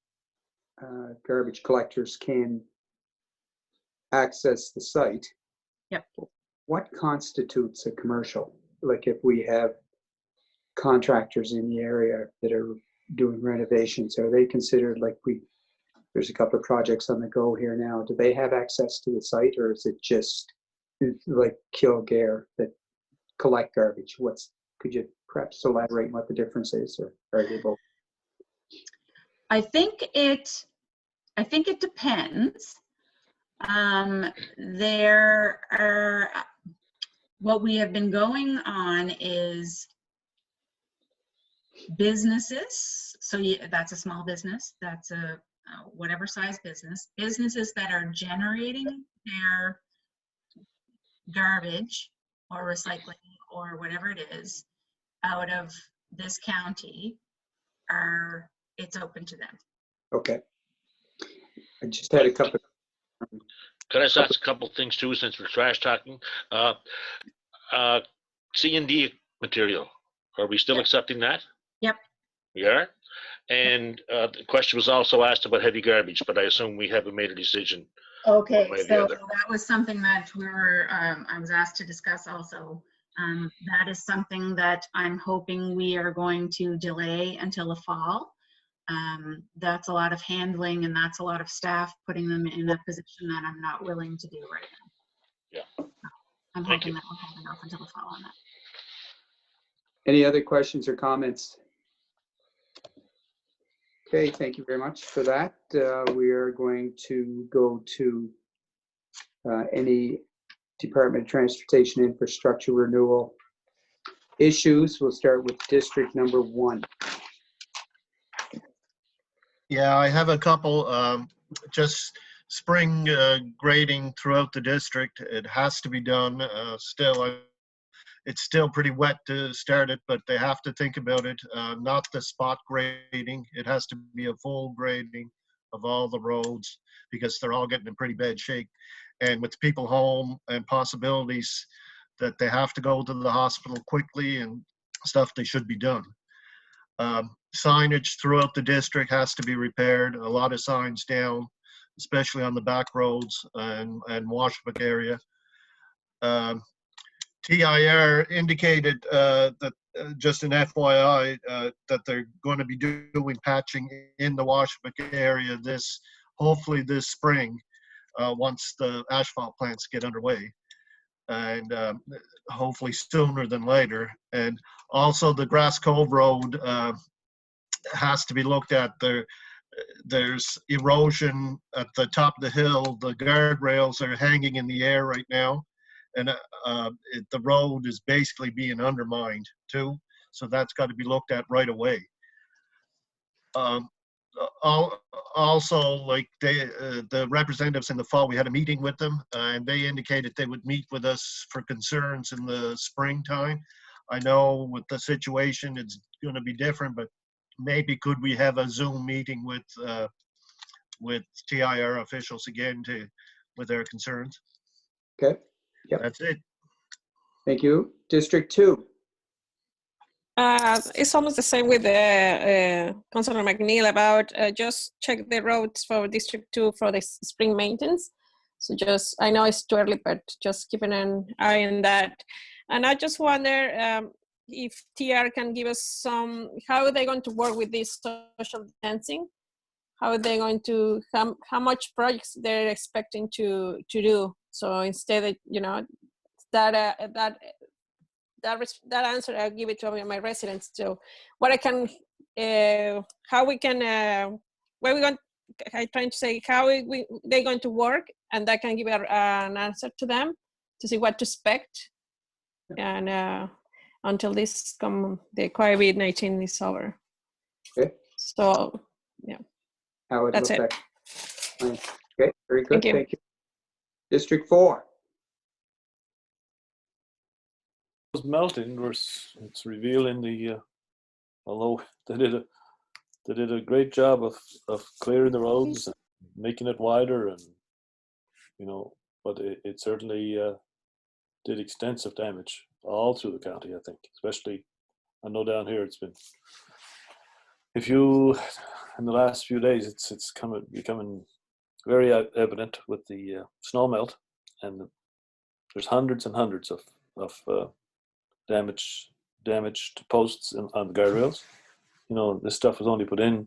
garbage collectors can access the site. Yep. What constitutes a commercial? Like if we have contractors in the area that are doing renovations, are they considered like there's a couple of projects on the go here now. Do they have access to the site, or is it just like Kilgare that collect garbage? Could you perhaps elaborate what the difference is, or are they both? I think it depends. There are, what we have been going on is businesses. So that's a small business. That's a whatever size business. Businesses that are generating their garbage or recycling or whatever it is out of this county it's open to them. Okay. I just had a couple. Could I just ask a couple of things too, since we're trash talking? C&D material, are we still accepting that? Yep. We are? And the question was also asked about heavy garbage, but I assume we haven't made a decision. Okay, One way or the so other. that was something that I was asked to discuss also. That is something that I'm hoping we are going to delay until the fall. That's a lot of handling, and that's a lot of staff putting them in a position that I'm not willing to do right now. Yeah. I'm Thank hoping you. that we'll have enough until the fall on that. Any other questions or comments? Okay, thank you very much for that. We are going to go to any Department of Transportation infrastructure renewal issues. We'll start with district number 1. Yeah, I have a couple, just spring grading throughout the district. It has to be done. It's still pretty wet to start it, but they have to think about it, not the spot grading. It has to be a full grading of all the roads because they're all getting in pretty bad shape. And with people home and possibilities that they have to go to the hospital quickly and stuff, they should be done. Signage throughout the district has to be repaired. A lot of signs down, especially on the back roads and Washbook area. TIR indicated that, just an FYI, that they're going to be doing patching in the Washbook area hopefully this spring, once the asphalt plants get underway, and hopefully sooner than later. And also the Grass Cove Road has to be looked at. There's erosion at the top of the hill. The guardrails are hanging in the air right now, and the road is basically being undermined too. So that's got to be looked at right away. Also, like the representatives in the fall, we had a meeting with them, and they indicated they would meet with us for concerns in the springtime. I know with the situation, it's going to be different, but maybe could we have a Zoom meeting with TIR officials again with their concerns? Okay. Yep. That's it. Thank you. District 2. It's almost the same with the Councillor MacNeil about just check the roads for District 2 for the spring maintenance. So I know it's too early, but just keeping an eye on that. And I just wonder if TR can give us how are they going to work with this social distancing? How are they going to, how much projects they're expecting to do? So instead of, that answer, I'll give it to my residents. So what I can, how we can, where we going, I'm trying to say how they're going to work, and that can give an answer to them to see what to expect. And until the COVID-19 is over. Okay. So, yeah. How it That's it. Okay, very good. Thank you. District 4. Was melting. It's revealing although they did a great job of clearing the roads making it wider, and but it certainly did extensive damage all through the county. I think, especially, I know down here it's been. If you, in the last few days, it's becoming very evident with the snow melt, and there's hundreds and hundreds of damaged posts on the guardrails. This stuff was only put in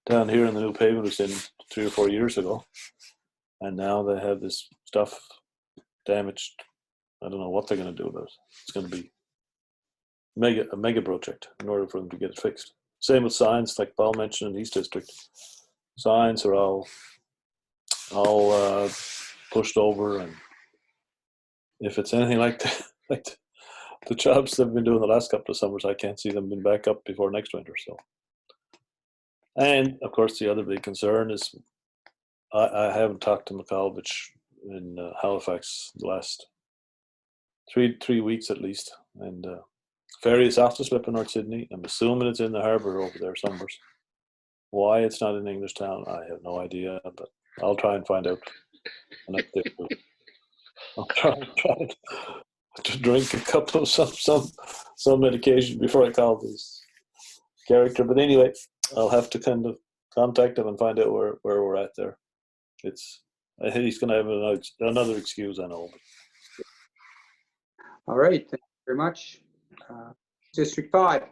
down here, and the new pavement was in 3 or 4 years ago, and now they have this stuff damaged. I don't know what they're going to do about it. It's going to be a mega project in order for them to get it fixed. Same with signs, like Paul mentioned in East District. Signs are all pushed over, and if it's anything like the jobs they've been doing the last couple of summers, I can't see them being back up before next winter. So, and of course, the other big concern is I haven't talked to McAlvich in Halifax the last three weeks at least, and ferry is off the slip in North Sydney. I'm assuming it's in the harbour over there somewhere. Why it's not in Englishtown, I have no idea, but I'll try and find out. And I'll try to drink a couple of some medication before I call this character. But anyway, I'll have to kind of contact him and find out where we're at there. I think he's going to have another excuse, I know. All right, thank you very much. District 5.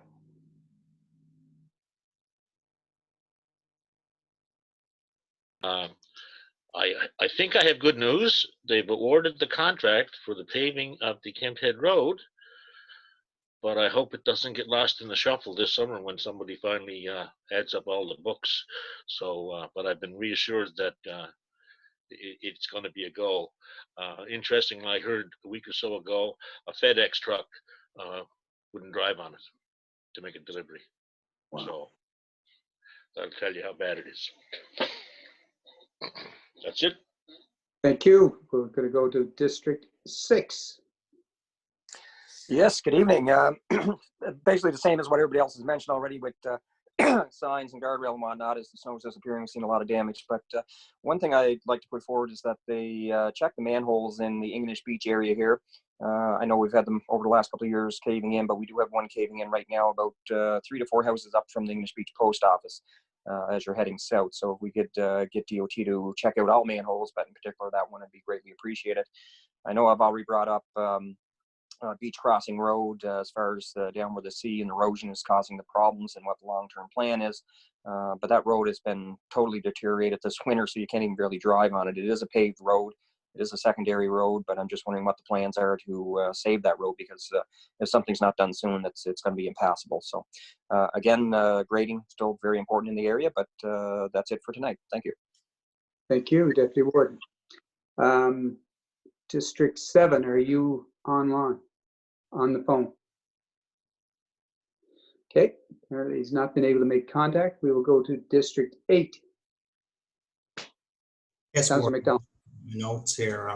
I think I have good news. They've awarded the contract for the paving of the Kent Head Road, but I hope it doesn't get lost in the shuffle this summer when somebody finally adds up all the books. So, but I've been reassured that it's going to be a go. Interestingly, I heard a week or so ago a FedEx truck wouldn't drive on it to make a delivery. Wow. So that'll tell you how bad it is. That's it. Thank you. We're going to go to District 6. Yes, good evening. Basically the same as what everybody else has mentioned already with signs and guardrail and whatnot. As the snow's disappearing, we've seen a lot of damage. But one thing I'd like to put forward is that they check the manholes in the English Beach area here. I know we've had them over the last couple of years caving in, but we do have one caving in right now about 3 to 4 houses up from the English Beach post office as you're heading south. So if we could get DOT to check out all manholes, but in particular that one would be greatly appreciated. I know I've already brought up Beach Crossing Road as far as down where the sea and erosion is causing the problems and what the long-term plan is. But that road has been totally deteriorated this winter, so you can't even barely drive on it. It is a paved road. It is a secondary road, but I'm just wondering what the plans are to save that road, because if something's not done soon, it's going to be impassable. So again, grading still very important in the area, but that's it for tonight. Thank you. Thank you, Deputy Warden. District 7, are you online, on the phone? Okay, apparently he's not been able to make contact. We will go to District 8. Yes, Councillor MacDonald. Notes here.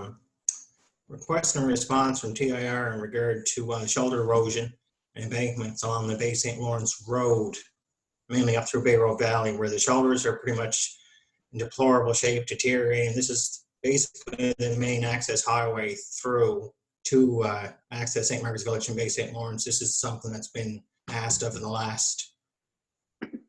Request and response from TIR in regard to shoulder erosion and embankments on the Bay St. Lawrence Road, mainly up through Bay Road Valley, where the shoulders are pretty much in deplorable shape, deteriorating. This is basically the main access highway through to access St. Margaret's Village and Bay St. Lawrence. This is something that's been asked of in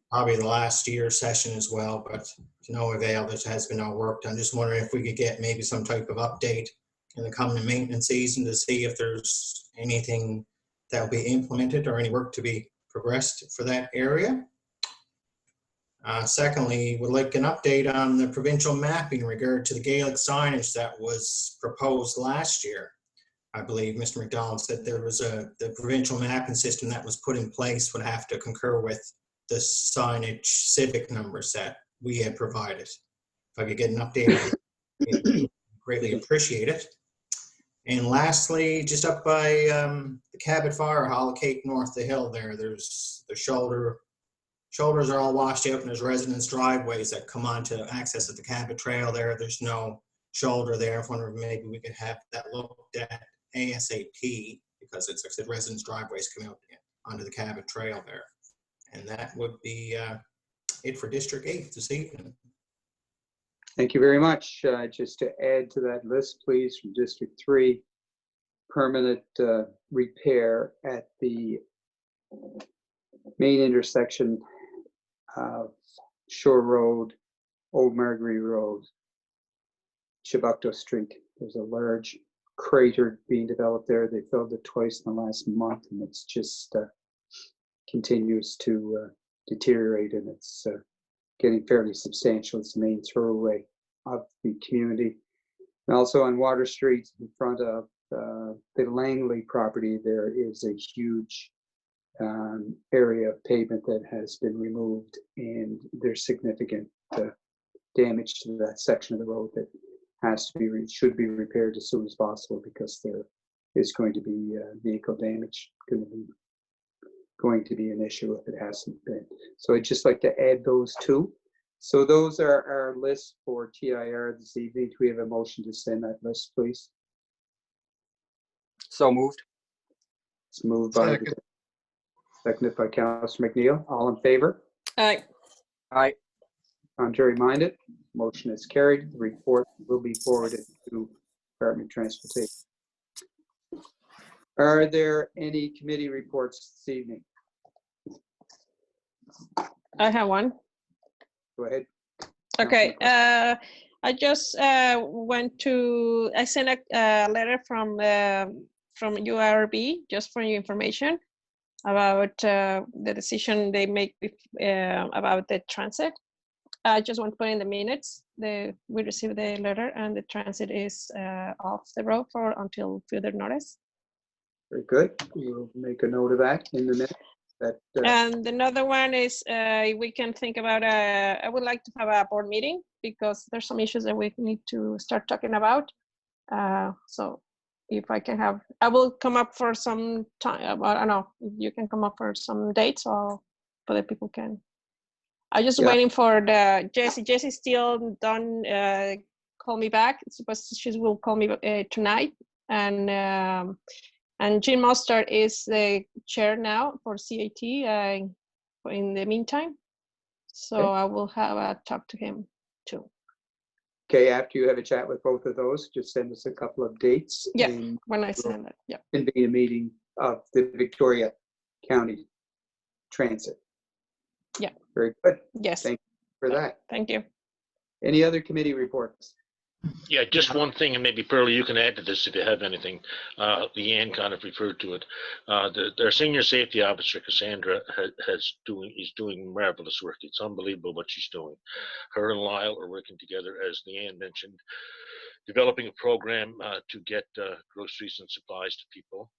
probably the last year session as well, but to no avail. There has been no work done. Just wondering if we could get maybe some type of update in the coming maintenance season to see if there's anything that will be implemented or any work to be progressed for that area. Secondly, would like an update on the provincial mapping in regard to the Gaelic signage that was proposed last year. I believe Mr. MacDonald said there was the provincial mapping system that was put in place would have to concur with the signage civic numbers that we had provided. If I could get an update on it, greatly appreciate it. And lastly, just up by the Cabot Fire Hall, Cape North the hill there, there's the shoulders are all washed out, and there's residence driveways that come on to access at the Cabot Trail there. There's no shoulder there. I wonder if maybe we could have that looked at ASAP, because it's, like I said, residence driveways come out onto the Cabot Trail there. And that would be it for District 8 this evening. Thank you very much. Just to add to that list, please, from District 3, permanent repair at the main intersection of Shore Road, Old Margery Road, Chebucto Street. There's a large crater being developed there. They filled it twice in the last month, and it's just continues to deteriorate, and it's getting fairly substantial. It's the main thoroughway of the community. And also on Water Street, in front of the Langley property, there is a huge area of pavement that has been removed, and there's significant damage to that section of the road that should be repaired as soon as possible, because there is going to be vehicle damage going to be an issue if it hasn't been. So I'd just like to add those two. So those are our lists for TIR this evening. Do we have a motion to send that list, please? So moved. It's moved by, Second. seconded by Councillor MacNeil. All in favor? Aye. Aye. Contrary minded? Motion is carried. The report will be forwarded to Department of Transportation. Are there any committee reports this evening? I have one. Go ahead. Okay. I just I sent a letter from URB, just for your information, about the decision they make about the transit. I just want to put in the minutes. We received the letter, and the transit is off the road until further notice. Very good. We'll make a note of that in the minute. And another one is we can think about I would like to have a board meeting, because there's some issues that we need to start talking about. So if I can I will come up for some time. I don't know if you can come up for some dates, or so that people can. I'm just waiting for the Jessie. Jessie still don't call me back. She will call me tonight. And Jim Mostert is the chair now for CAT in the meantime. So Okay. I will have a talk to him too. Okay, after you have a chat with both of those, just send us a couple of dates. Yeah, and when I send it. Yeah. convene a meeting of the Victoria County Transit. Yeah. Very good. Yes. Thank you for that. Thank you. Any other committee reports? Yeah, just one thing, and maybe Perla, you can add to this if you have anything. Leanne kind of referred to it. Their senior safety officer, Cassandra, is doing marvelous work. It's unbelievable what she's doing. Her and Lyle are working together, as Leanne mentioned, developing a program to get groceries and supplies to people.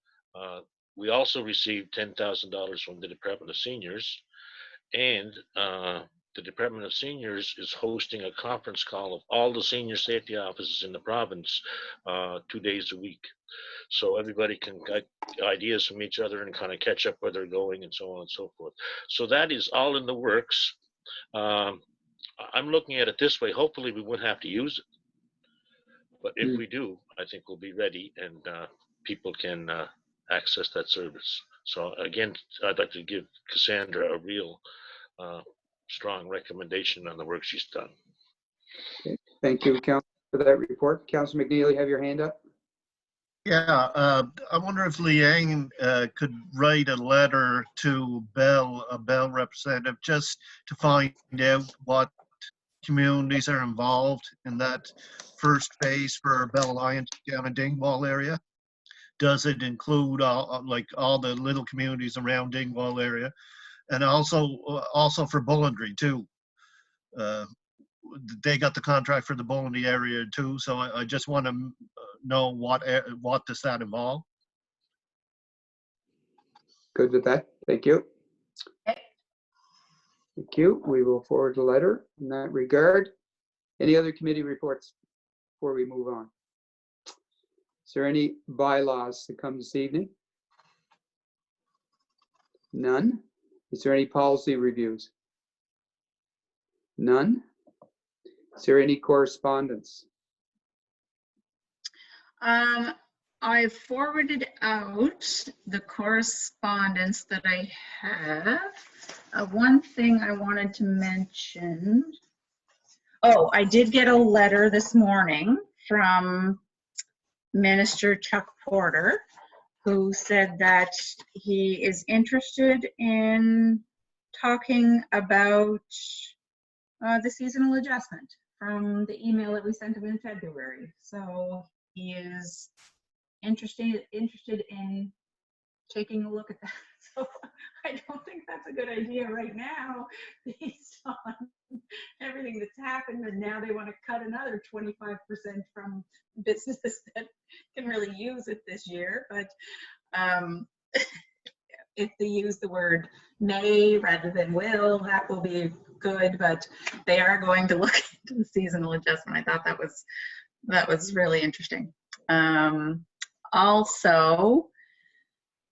We also received $10,000 from the Department of Seniors, and the Department of Seniors is hosting a conference call of all the senior safety officers in the province 2 days a week. So everybody can get ideas from each other and kind of catch up where they're going and so on and so forth. So that is all in the works. I'm looking at it this way. Hopefully we won't have to use it. But if we do, I think we'll be ready, and people can access that service. So again, I'd like to give Cassandra a real strong recommendation on the work she's done. Okay. Thank you, Councillor, for that report. Councillor MacNeil, you have your hand up. Yeah, I wonder if Leanne could write a letter to a Bell representative, just to find out what communities are involved in that first phase for Bell Alliance down in Dingwall area. Does it include all the little communities around Dingwall area? And also for Bullandry too. They got the contract for the Bullandry area too, so I just want to know what does that involve. Good with that. Thank you. Okay. Thank you. We will forward the letter in that regard. Any other committee reports before we move on? Is there any bylaws to come this evening? None. Is there any policy reviews? None. Is there any correspondence? I forwarded out the correspondence that I have. One thing I wanted to mention. Oh, I did get a letter this morning from Minister Chuck Porter, who said that he is interested in talking about the seasonal adjustment from the email that we sent him in February. So he is interested in taking a look at that. So I don't think that's a good idea right now, based on everything that's happened, and now they want to cut another 25% from businesses that can really use it this year. But if they use the word may rather than will, that will be good. But they are going to look into the seasonal adjustment. I thought that was really interesting. Also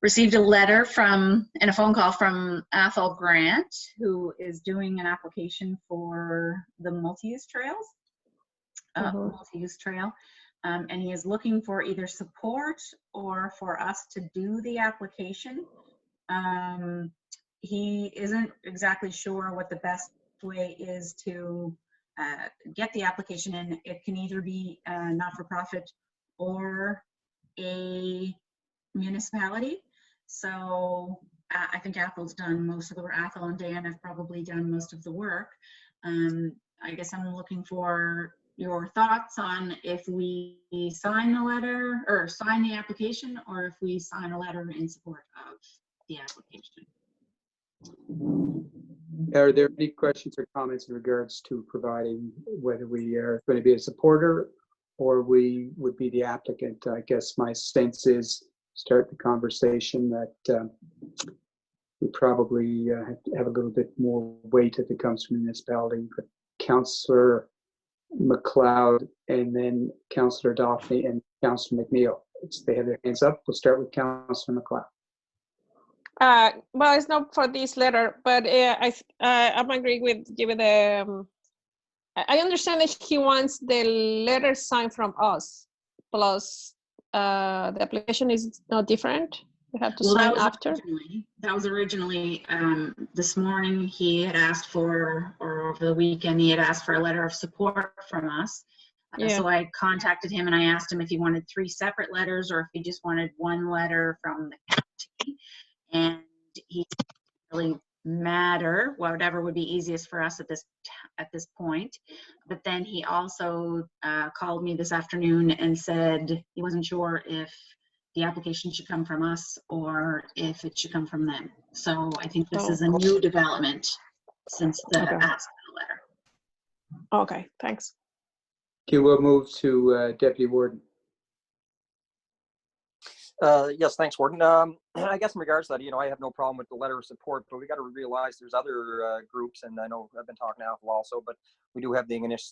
received a letter and a phone call from Athol Grant, who is doing an application for the multi-use trails, multi-use trail. And he is looking for either support or for us to do the application. He isn't exactly sure what the best way is to get the application in. It can either be not-for-profit or a municipality. So I think Athel's done most of the work. Athel and Dan have probably done most of the work. I guess I'm looking for your thoughts on if we sign the letter or sign the application, or if we sign a letter in support of the application. Are there any questions or comments in regards to providing whether we are going to be a supporter or we would be the applicant? I guess my sense is start the conversation that we probably have a little bit more weight if it comes from municipality. But Councillor MacLeod and then Councillor Dauphinee and Councillor MacNeil. They have their hands up. We'll start with Councillor MacLeod. Well, it's not for this letter, but I'm agreeing with you with the. I understand that he wants the letter signed from us, plus the application is not different. We have to sign after. That was originally this morning. He had asked for, or over the weekend, he had asked for a letter of support from us. Yeah. So I contacted him and I asked him if he wanted 3 separate letters or if he just wanted one letter from the county. And he didn't really matter, whatever would be easiest for us at this point. But then he also called me this afternoon and said he wasn't sure if the application should come from us or if it should come from them. So I think this is a new development since the ask for the letter. Okay, thanks. Okay, we'll move to Deputy Warden. Yes, thanks, Warden. I guess in regards to that, I have no problem with the letter of support, but we got to realize there's other groups, and I know I've been talking to Apple also, but we do have the MacInnis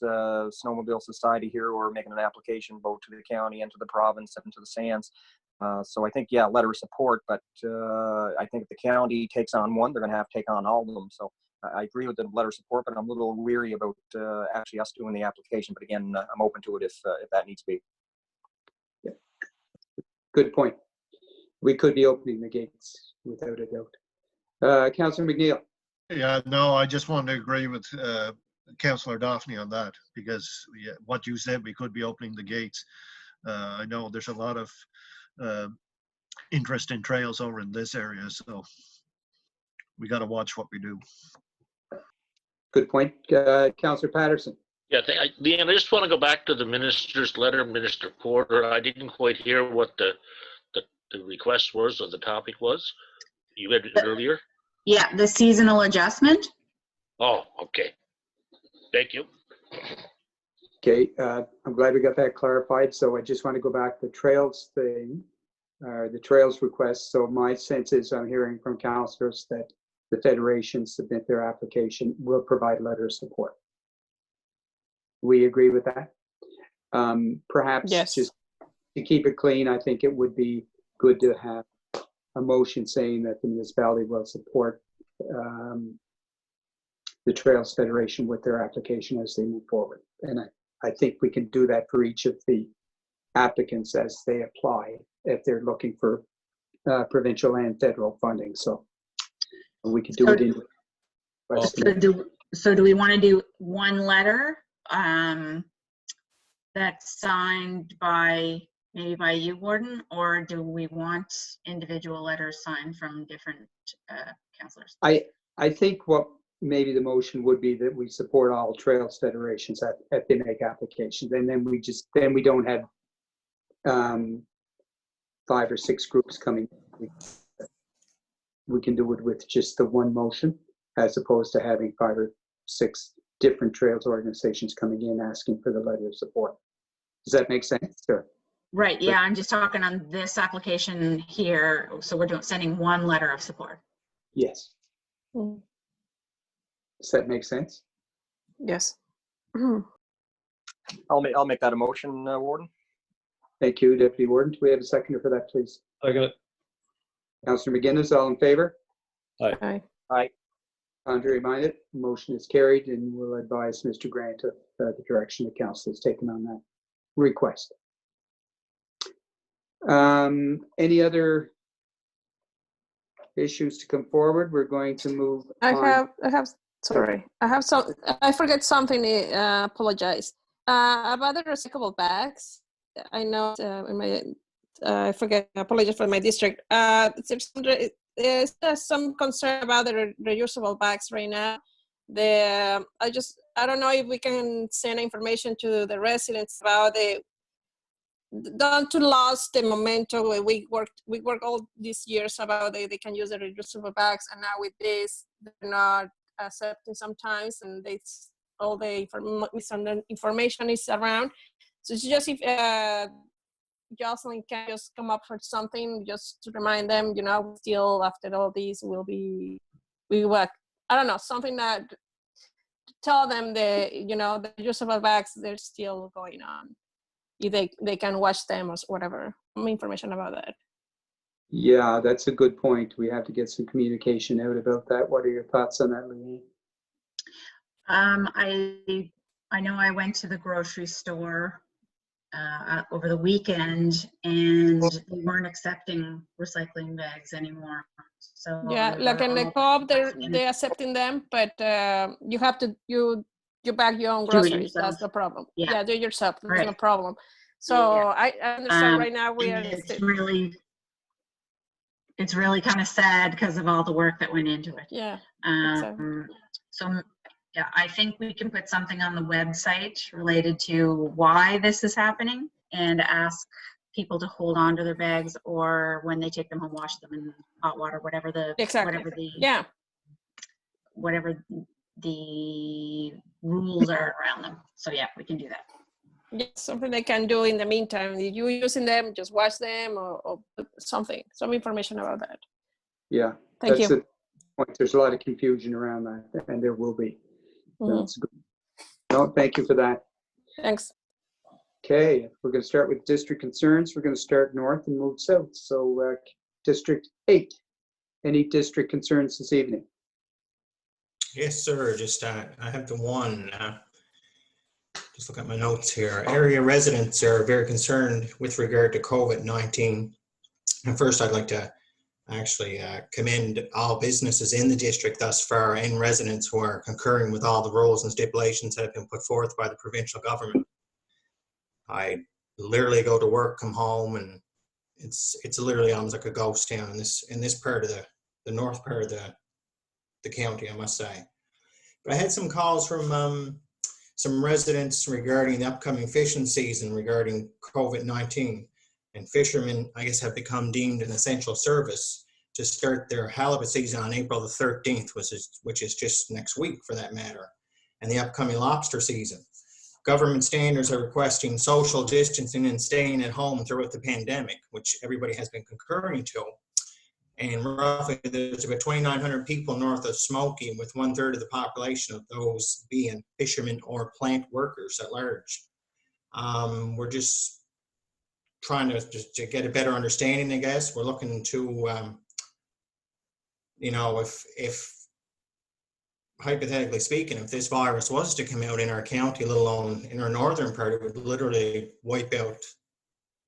Snowmobile Society here who are making an application both to the county and to the province and to the Sands. So I think, yeah, letter of support, but I think if the county takes on one, they're going to have to take on all of them. So I agree with the letter of support, but I'm a little weary about actually us doing the application. But again, I'm open to it if that needs to be. Yeah. Good point. We could be opening the gates without a doubt. Councillor MacNeil. Yeah, no, I just want to agree with Councillor Dauphinee on that, because what you said, we could be opening the gates. I know there's a lot of interest in trails over in this area, so we got to watch what we do. Good point. Councillor Patterson. Yeah, Leanne, I just want to go back to the minister's letter, Minister Porter. I didn't quite hear what the request was or the topic was. You read it earlier? Yeah, the seasonal adjustment. Oh, okay. Thank you. Okay, I'm glad we got that clarified. So I just want to go back to the trails thing, the trails request. So my sense is I'm hearing from councillors that the Federation submit their application, will provide letter of support. We agree with that? Perhaps yes. Just to keep it clean, I think it would be good to have a motion saying that the municipality will support the Trails Federation with their application as they move forward. And I think we can do that for each of the applicants as they apply if they're looking for provincial and federal funding. So we could do it in. So do we want to do one letter that's signed by, maybe by you, Warden, or do we want individual letters signed from different councillors? I think what maybe the motion would be that we support all trails federations at they make applications, and then we don't have 5 or 6 groups coming. We can do it with just the one motion, as opposed to having 5 or 6 different trails organizations coming in asking for the letter of support. Does that make sense? Sure. Right, yeah, I'm just talking on this application here. So we're sending one letter of support. Yes. Mm. Does that make sense? Yes. I'll make that a motion, Warden. Thank you, Deputy Warden. Do we have a seconder for that, please? Second it. Councillor MacInnis, all in favor? Aye. Aye. Contrary minded, motion is carried, and we'll advise Mr. Grant of the direction the council has taken on that request. Any other issues to come forward? We're going to move on. I forget something. Apologize. About the recyclable bags. I know in my, I forget. Apologize for my district. There's some concern about the reusable bags right now. I don't know if we can send information to the residents about don't to lose the momentum. We worked all these years about they can use the reusable bags, and now with this they're not accepting sometimes, and all the information is around. So it's just if Jocelyn can just come up with something just to remind them, still after all these we work. I don't know, something that tell them the reusable bags, they're still going on. If they can watch them or whatever. Some information about that. Yeah, that's a good point. We have to get some communication out about that. What are your thoughts on that, Leanne? I know I went to the grocery store over the weekend, and they weren't accepting recycling bags anymore. So yeah, like in the co-op, they're accepting them, but you have to you bag your own groceries. That's the problem. Yeah, do it yourself. That's no problem. So I understand right now we are. It's really kind of sad because of all the work that went into it. Yeah. So yeah, I think we can put something on the website related to why this is happening, and ask people to hold on to their bags, or when they take them home, wash them in hot water, whatever the rules are around them. So yeah, we can do that. Yeah, something they can do in the meantime. If you're using them, just wash them or something. Some information about that. Yeah, thank you. There's a lot of confusion around that, and there will be. Mm-hmm. That's good. No, thank you for that. Thanks. Okay, we're going to start with district concerns. We're going to start north and move south. So District 8, any district concerns this evening? Yes, sir. Just I have the one. Just look at my notes here. Area residents are very concerned with regard to COVID-19. And first, I'd like to actually commend all businesses in the district thus far, and residents who are concurring with all the rules and stipulations that have been put forth by the provincial government. I literally go to work, come home, and it's literally almost like a ghost town in this part of the north part of the county, I must say. But I had some calls from some residents regarding the upcoming fishing season regarding COVID-19. And fishermen, I guess, have become deemed an essential service to start their halibut season on April the 13th, which is just next week for that matter, and the upcoming lobster season. Government standards are requesting social distancing and staying at home throughout the pandemic, which everybody has been concurring to. And roughly there's about 2,900 people north of Smoky, with 1/3 of the population of those being fishermen or plant workers at large. We're just trying to get a better understanding, I guess. We're looking to, if hypothetically speaking, if this virus was to come out in our county, let alone in our northern part, it would literally wipe out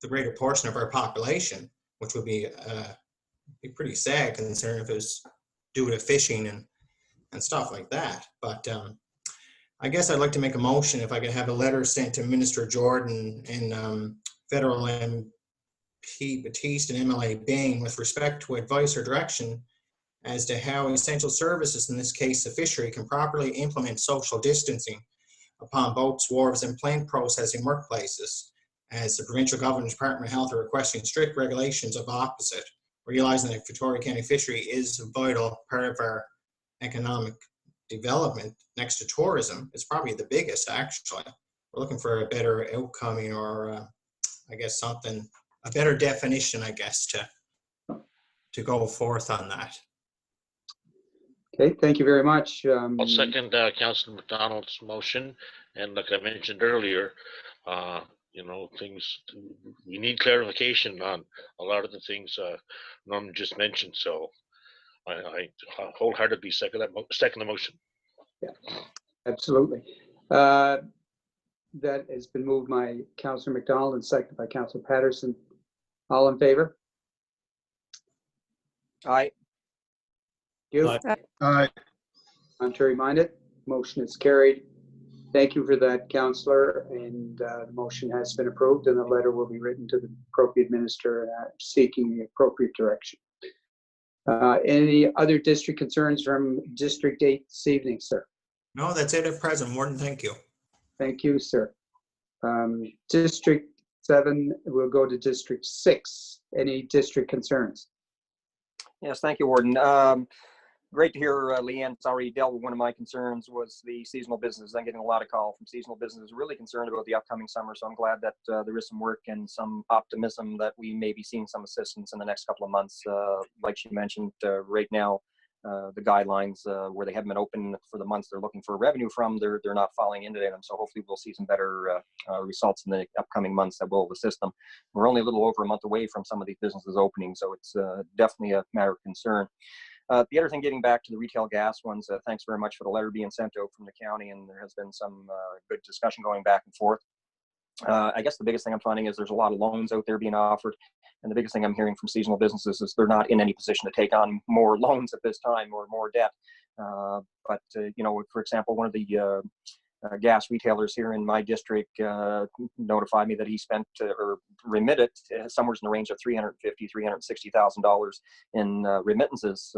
the greater portion of our population, which would be pretty sad concern if it was due to fishing and stuff like that. But I guess I'd like to make a motion if I could have a letter sent to Minister Jordan and Federal MP Batiste and MLA Bain with respect to advice or direction as to how essential services, in this case the fishery, can properly implement social distancing upon boats, wharves, and plant processing workplaces, as the provincial government Department of Health are requesting strict regulations of the opposite, realizing that Victoria County fishery is a vital part of our economic development next to tourism. It's probably the biggest, actually. We're looking for a better outcome, or I guess something, a better definition, I guess, to go forth on that. Okay, thank you very much. I'll second Councillor MacDonald's motion. And like I mentioned earlier, you know, we need clarification on a lot of the things Norman just mentioned. So I wholeheartedly second the motion. Yeah, absolutely. That has been moved by Councillor MacDonald and seconded by Councillor Patterson. All in favor? Aye. You? Aye. Contrary minded? Motion is carried. Thank you for that, Councillor, and the motion has been approved, and a letter will be written to the appropriate minister seeking the appropriate direction. Any other district concerns from District 8 this evening, sir? No, that's it at present. Warden, thank you. Thank you, sir. District 7, we'll go to District 6. Any district concerns? Yes, thank you, Warden. Great to hear Leanne's already dealt with one of my concerns was the seasonal business. I'm getting a lot of calls from seasonal businesses really concerned about the upcoming summer. So I'm glad that there is some work and some optimism that we may be seeing some assistance in the next couple of months. Like she mentioned, right now, the guidelines where they haven't been open for the months they're looking for revenue from, they're not falling into them. So hopefully we'll see some better results in the upcoming months that will assist them. We're only a little over a month away from some of these businesses opening, so it's definitely a matter of concern. The other thing, getting back to the retail gas ones, thanks very much for the letter being sent out from the county, and there has been some good discussion going back and forth. I guess the biggest thing I'm finding is there's a lot of loans out there being offered, and the biggest thing I'm hearing from seasonal businesses is they're not in any position to take on more loans at this time or more debt. But you know, for example, one of the gas retailers here in my district notified me that he spent or remitted somewhere in the range of $350,000–360,000 in remittances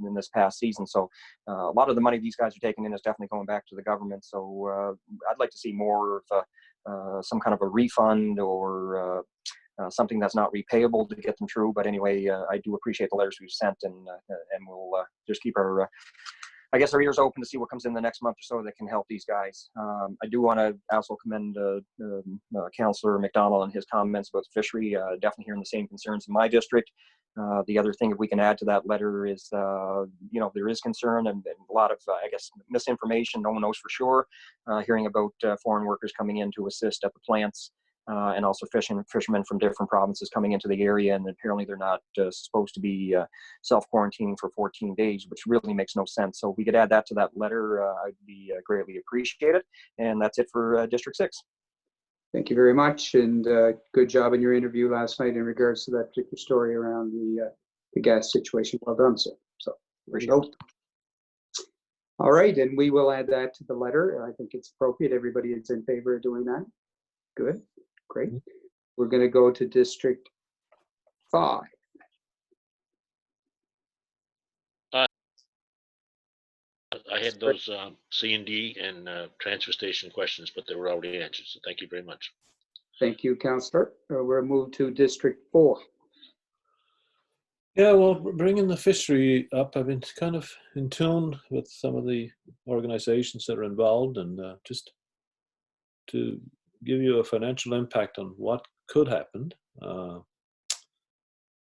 in this past season. So a lot of the money these guys are taking in is definitely going back to the government. So I'd like to see more of some kind of a refund or something that's not repayable to get them through. But anyway, I do appreciate the letters we've sent, and we'll just keep our I guess our ears open to see what comes in the next month or so that can help these guys. I do want to also commend Councillor MacDonald and his comments about the fishery. Definitely hearing the same concerns in my district. The other thing, if we can add to that letter, is you know, there is concern and a lot of I guess misinformation. No one knows for sure. Hearing about foreign workers coming in to assist at the plants. And also fishermen from different provinces coming into the area, and apparently they're not supposed to be self-quarantining for 14 days, which really makes no sense. So if we could add that to that letter, I'd be greatly appreciated. And that's it for District 6. Thank you very much, and good job in your interview last night in regards to that particular story around the gas situation. Well done, sir. So appreciate it. All right, and we will add that to the letter. I think it's appropriate. Everybody is in favor of doing that. Good. Great. We're going to go to District 5. I had those C and D and transfer station questions, but they were already answered. So thank you very much. Thank you, Councillor. We'll move to District 4. Yeah, well, bringing the fishery up, I've been kind of in tune with some of the organizations that are involved, and just to give you a financial impact on what could happen.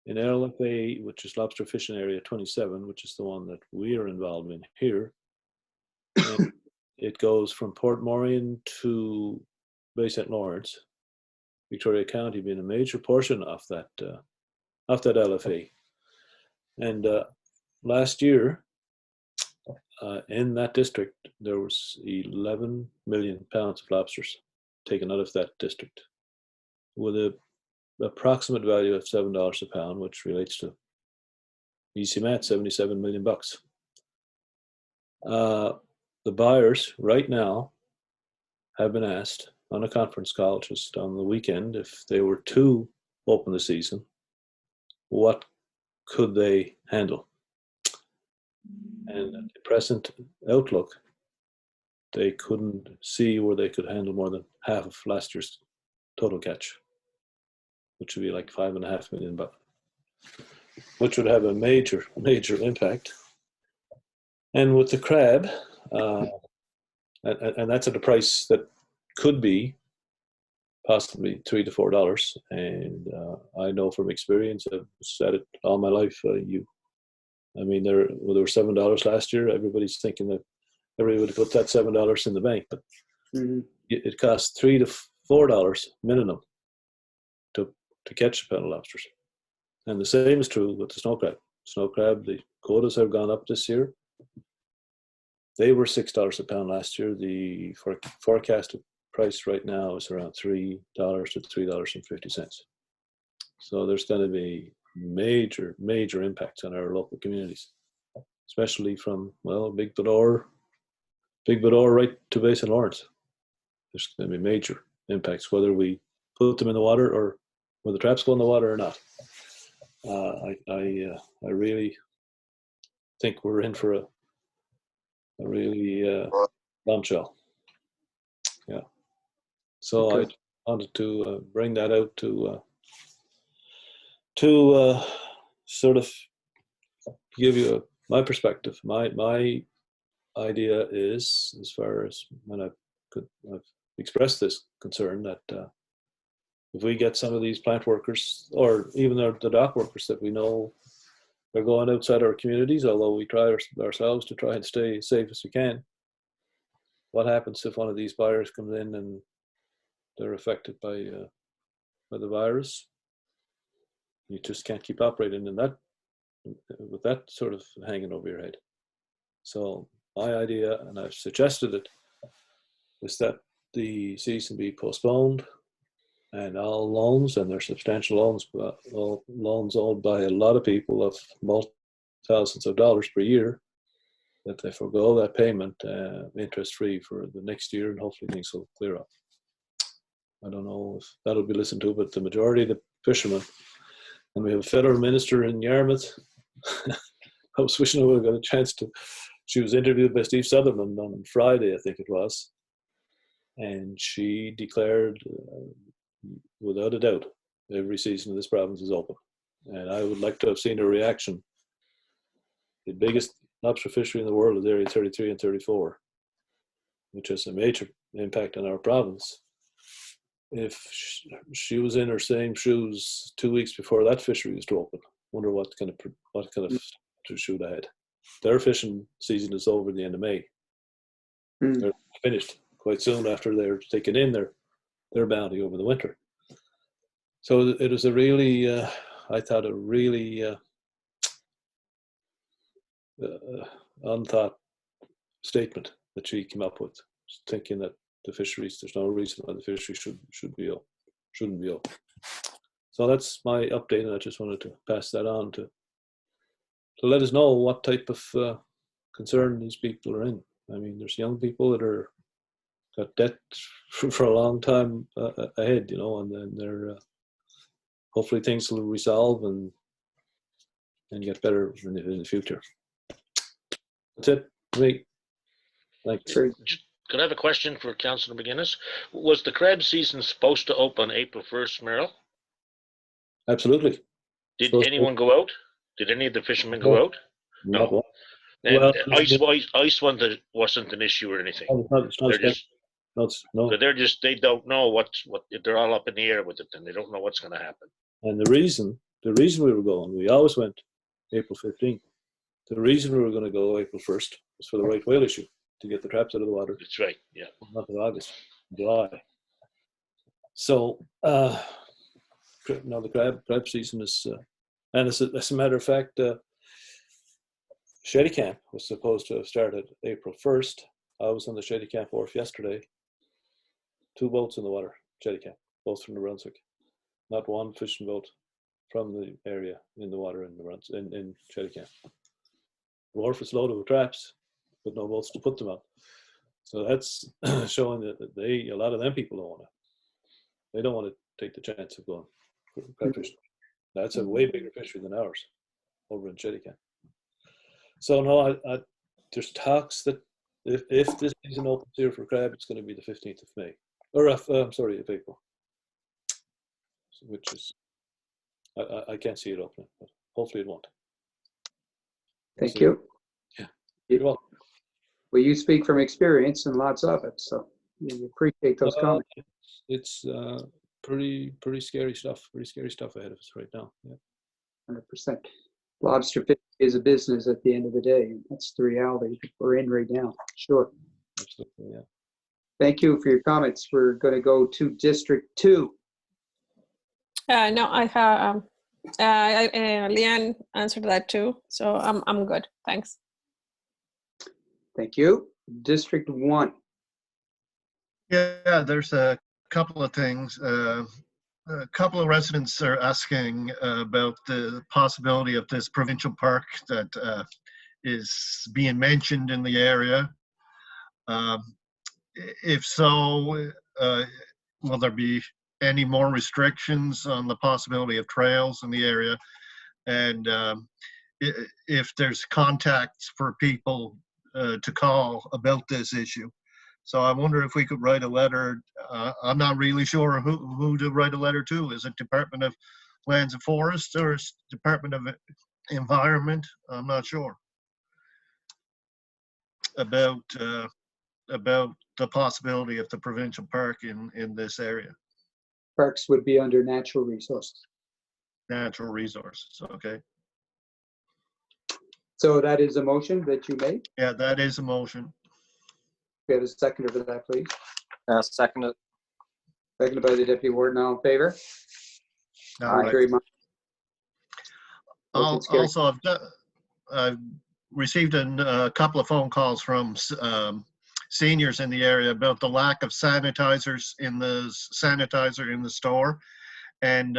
In LFA, which is Lobster Fishing Area 27, which is the one that we are involved in here, it goes from Port Morion to Bay St. Lawrence, Victoria County being a major portion of that LFA. And last year, in that district, there was 11 million pounds of lobsters taken out of that district, with an approximate value of $7 a pound, which relates to easy math, $77 million bucks. the buyers right now have been asked on a conference call just on the weekend, if they were to open the season, what could they handle? And at the present outlook, they couldn't see where they could handle more than half of last year's total catch, which would be like $5.5 million, which would have a major impact. And with the crab, and that's at a price that could be possibly $3 to $4. And I know from experience, I've said it all my life. There were $7 last year. Everybody's thinking that everybody put that $7 in the bank, but it costs $3 to $4 minimum to catch the penal lobsters. And the same is true with the snow crab. Snow crab, the quotas have gone up this year. They were $6 a pound last year. The forecasted price right now is around $3 to $3.50. So there's going to be major impacts on our local communities, especially from, well, Big Badore right to Basin Lawrence. There's going to be major impacts, whether we put them in the water or whether the traps go in the water or not. I really think we're in for a really bombshell. Yeah. So Okay. I wanted to bring that out to sort of give you my perspective. My idea is, as far as when I've expressed this concern, that if we get some of these plant workers, or even the dock workers that we know are going outside our communities, although we try ourselves to try and stay as safe as we can, what happens if one of these buyers comes in and they're affected by the virus? You just can't keep operating with that sort of hanging over your head. So my idea, and I've suggested it, is that the season be postponed, and all loans, and they're substantial loans, but all loans owned by a lot of people of thousands of dollars per year, that they forego that payment interest-free for the next year, and hopefully things will clear up. I don't know if that'll be listened to, but the majority of the fishermen, and we have a federal minister in Yarmouth. I was wishing I would have got a chance to. She was interviewed by Steve Sutherland on Friday, I think it was, and she declared, without a doubt, every season in this province is open. And I would like to have seen her reaction. The biggest lobster fishery in the world is Area 33 and 34, which has a major impact on our province. If she was in her same shoes 2 weeks before that fishery was to open, wonder what kind of she would have had. Their fishing season is over at the end of May. They're finished quite soon after they're taking in their bounty over the winter. So it was a really, I thought, a really unthought statement that she came up with, thinking that the fisheries, there's no reason why the fishery shouldn't be open. So that's my update, and I just wanted to pass that on to let us know what type of concern these people are in. I mean, there's young people that are got debt for a long time ahead, and then they're hopefully things will resolve and get better in the future. That's it for me. Thanks. Could I have a question for Councillor MacInnis? Was the crab season supposed to open April 1st, Merrill? Absolutely. Did anyone go out? Did any of the fishermen go out? No. And ice wasn't an issue or anything. They don't know what they're all up in the air with it, and they don't know what's going to happen. And the reason we were going, we always went April 15th. The reason we were going to go April 1st was for the right whale issue, to get the traps out of the water. That's right, yeah. Not in August, July. So now the crab season is, and as a matter of fact, Shetty Camp was supposed to have started April 1st. I was on the Shetty Camp wharf yesterday. 2 boats in the water, Shetty Camp, both from New Brunswick. Not one fishing boat from the area in the water in Shetty Camp. The wharf is loaded with traps. but no boats to put them on. So that's showing that a lot of them people they don't want to take the chance of going crab fishing. That's a way bigger fishery than ours over in Shettycan. So no, there's talks that if this season opens here for crab, it's going to be the 15th of May, or I'm sorry, of April, which is, I can't see it opening, but hopefully it won't. Thank you. Yeah, you're welcome. Well, you speak from experience and lots of it, so we appreciate those comments. It's pretty scary stuff. Pretty scary stuff ahead of us right now. Yeah. 100%. Lobster fishing is a business at the end of the day. And that's the reality we're in right now. Sure. Absolutely, yeah. Thank you for your comments. We're going to go to District 2. No, I have Leanne answered that too, so I'm good. Thanks. Thank you. District 1. Yeah, there's a couple of things. A couple of residents are asking about the possibility of this provincial park that is being mentioned in the area. If so, will there be any more restrictions on the possibility of trails in the area? And if there's contacts for people to call about this issue. So I wonder if we could write a letter. I'm not really sure who to write a letter to. Is it Department of Lands and Forests or Department of Environment? I'm not sure. About the possibility of the provincial park in this area. Parks would be under natural resources. Natural resources, okay. So that is a motion that you made. Yeah, that is a motion. We have a seconder for that, please. Second it. Seconded by the Deputy Warden. All in favor? Aye. Very much. Motion's carried. Also, I've received a couple of phone calls from seniors in the area about the lack of sanitizer in the store, and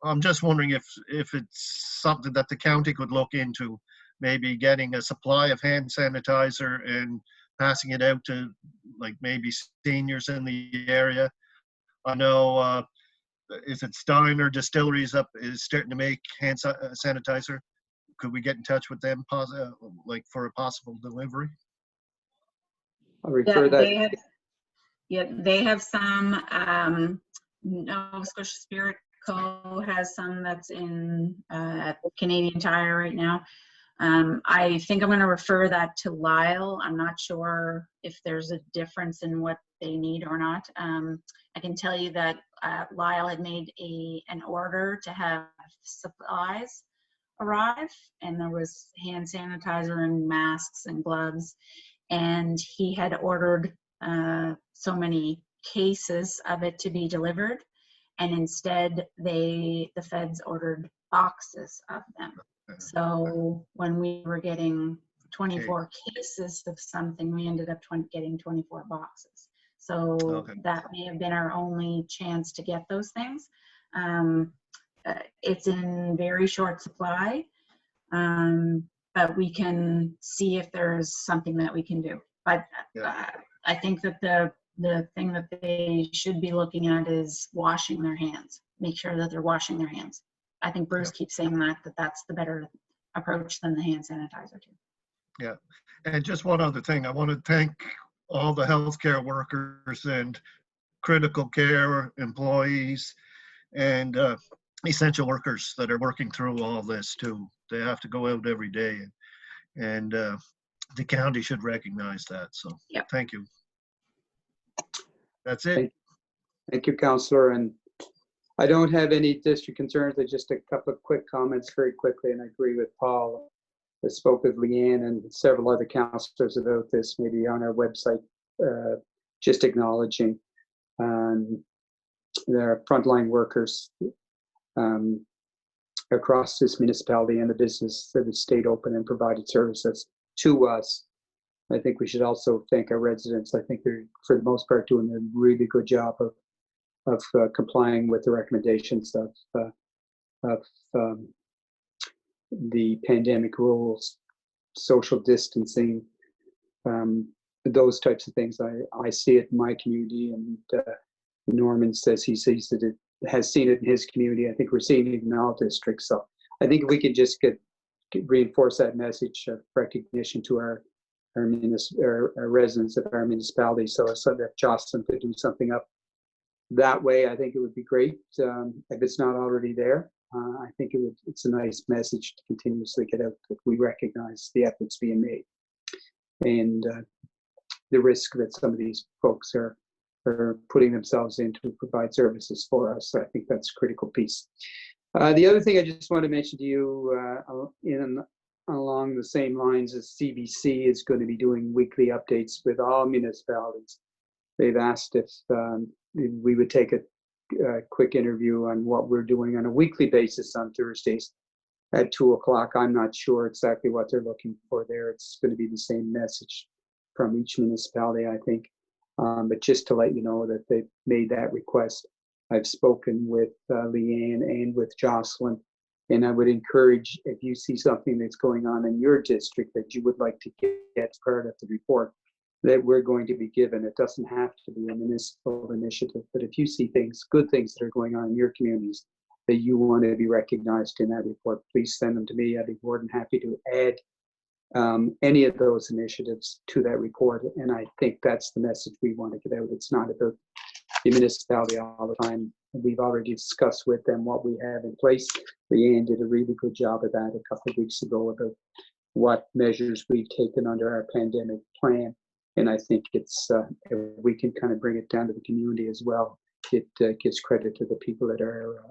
I'm just wondering if it's something that the county could look into, maybe getting a supply of hand sanitizer and passing it out to like maybe seniors in the area. I know, is it Steiner Distilleries is starting to make hand sanitizer? Could we get in touch with them, like for a possible delivery? I'll refer that. They have some. Nova Scotia Spirit Co. has some that's in Canadian Tire right now. I think I'm going to refer that to Lyle. I'm not sure if there's a difference in what they need or not. I can tell you that Lyle had made an order to have supplies arrive, and there was hand sanitizer and masks and gloves, and he had ordered so many cases of it to be delivered, and instead the feds ordered boxes of them. So when we were getting 24 cases of something, we ended up getting 24 boxes. So that may have been our only chance to get those things. It's in very short supply, but we can see if there's something that we can do. But I think that the thing that they should be looking at is washing their hands. Make sure that they're washing their hands. I think Bruce keeps saying that's the better approach than the hand sanitizer too. Yeah, and just one other thing. I want to thank all the healthcare workers and critical care employees and essential workers that are working through all this too. They have to go out every day, and the county should recognize that. So thank you. That's it. Thank you, Councillor. And I don't have any district concerns. Just a couple of quick comments very quickly, and I agree with Paul. I spoke with Leanne and several other councillors about this, maybe on our website, just acknowledging their frontline workers across this municipality and the business that has stayed open and provided services to us. I think we should also thank our residents. I think they're, for the most part, doing a really good job of complying with the recommendations of the pandemic rules, social distancing, those types of things. I see it in my community, and Norman says he sees it, has seen it in his community. I think we're seeing it in all districts. So I think we can just reinforce that message of recognition to our residents of our municipality. So that Jocelyn could do something up that way, I think it would be great. If it's not already there, I think it's a nice message to continuously get out that we recognize the efforts being made and the risk that some of these folks are putting themselves in to provide services for us. So I think that's a critical piece. The other thing I just want to mention to you along the same lines as CBC is going to be doing weekly updates with all municipalities. They've asked if we would take a quick interview on what we're doing on a weekly basis on Thursdays at 2 o'clock. I'm not sure exactly what they're looking for there. It's going to be the same message from each municipality, I think. But just to let you know that they've made that request. I've spoken with Leanne and with Jocelyn, and I would encourage, if you see something that's going on in your district that you would like to get part of the report, that we're going to be given. It doesn't have to be a municipal initiative, but if you see things, good things that are going on in your communities that you want to be recognized in that report, please send them to me. I'd be more than happy to add any of those initiatives to that report. And I think that's the message we want to get out. It's not about the municipality all the time. We've already discussed with them what we have in place. Leanne did a really good job of that a couple of weeks ago about what measures we've taken under our pandemic plan. And I think it's if we can kind of bring it down to the community as well, it gives credit to the people that are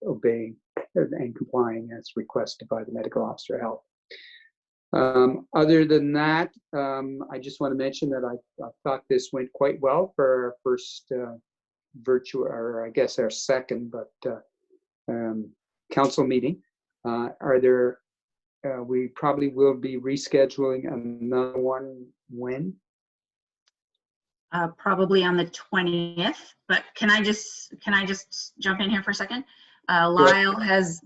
obeying and complying as requested by the medical officer of health. Other than that, I just want to mention that I thought this went quite well for our first virtual, or I guess our second, but council meeting. We probably will be rescheduling another one when? Probably on the 20th, but can I just jump in here for a second? Lyle is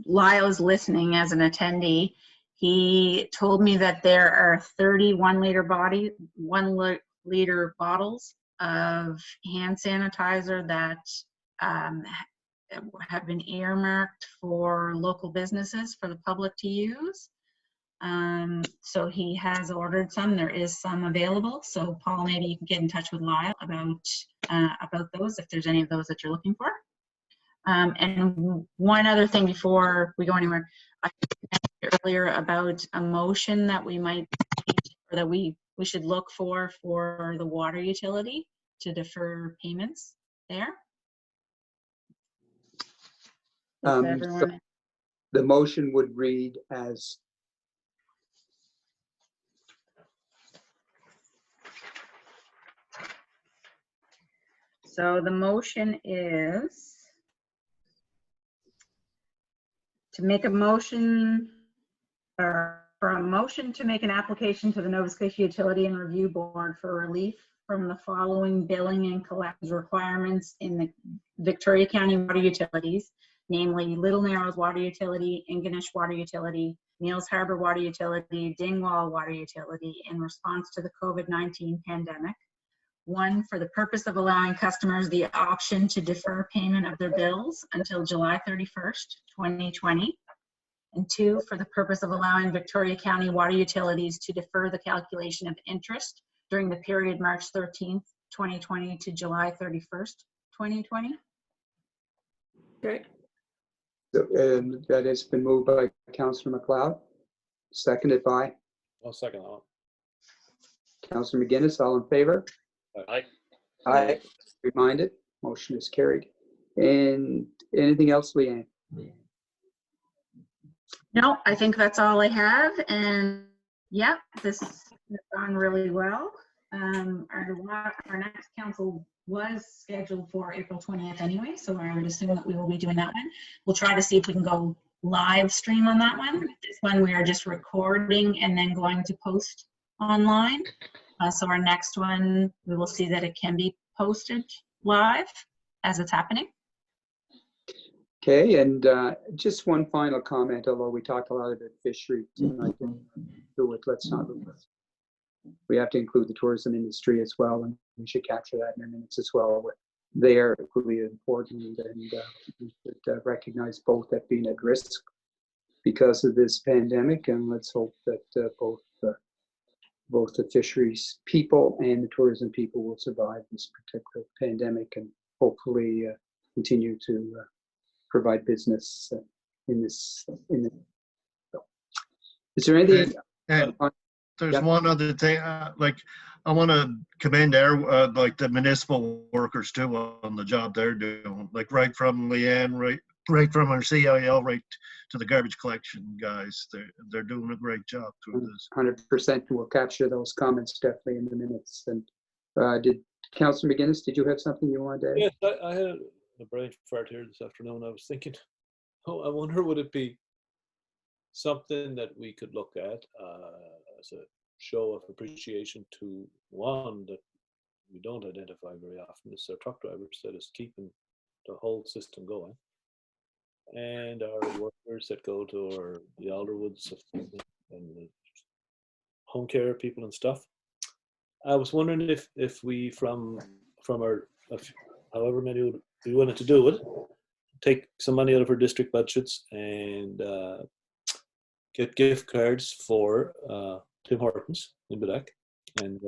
listening as an attendee. He told me that there are 30 1 liter bottles of hand sanitizer that have been earmarked for local businesses for the public to use. So he has ordered some. There is some available. So Paul, maybe you can get in touch with Lyle about those if there's any of those that you're looking for. And one other thing before we go anywhere, I mentioned earlier about a motion that we might, or that we should look for the water utility to defer payments there. So the motion would read as. So the motion is to make a motion, or for a motion to make an application to the Nova Scotia Utility and Review Board for relief from the following billing and collections requirements in the Victoria County water utilities, namely Little Narrows Water Utility, Ingonish Water Utility, Neils Harbor Water Utility, Dingwall Water Utility, in response to the COVID-19 pandemic. 1, for the purpose of allowing customers the option to defer payment of their bills until July 31st, 2020. And 2, for the purpose of allowing Victoria County water utilities to defer the calculation of interest during the period March 13th, 2020 to July 31st, 2020. Great. So, that has been moved by Councillor MacLeod, seconded by I'll second that one. Councillor MacInnis. All in favor? Aye. Aye. Reminded, motion is carried. And anything else, Leanne? No, I think that's all I have. And yeah, this has gone really well. Our next council was scheduled for April 20th anyway, so I would assume that we will be doing that one. We'll try to see if we can go live stream on that one. This one we are just recording and then going to post online. So our next one, we will see that it can be posted live as it's happening. Okay, and just one final comment, although we talked a lot about fishery tonight, let's not we have to include the tourism industry as well, and we should capture that in our minutes as well. They are equally important, and we should recognize both that being at risk because of this pandemic, and let's hope that both the fisheries people and the tourism people will survive this particular pandemic and hopefully continue to provide business in this. Is there anything? And there's one other thing, like I want to commend like the municipal workers too on the job they're doing, like right from Leanne, right from our CIL, right to the garbage collection guys. They're doing a great job through this. 100%. We'll capture those comments definitely in the minutes. And did Councillor MacInnis, did you have something you wanted to add? Yes, I had a brain fart here this afternoon. I was thinking, oh, I wonder would it be something that we could look at as a show of appreciation to one that we don't identify very often, is our truck drivers that is keeping the whole system going, and our workers that go to the Alderwoods and the home care people and stuff. I was wondering if we from our however many would be willing to do it, take some money out of our district budgets and get gift cards for Tim Hortons in Baddeck. And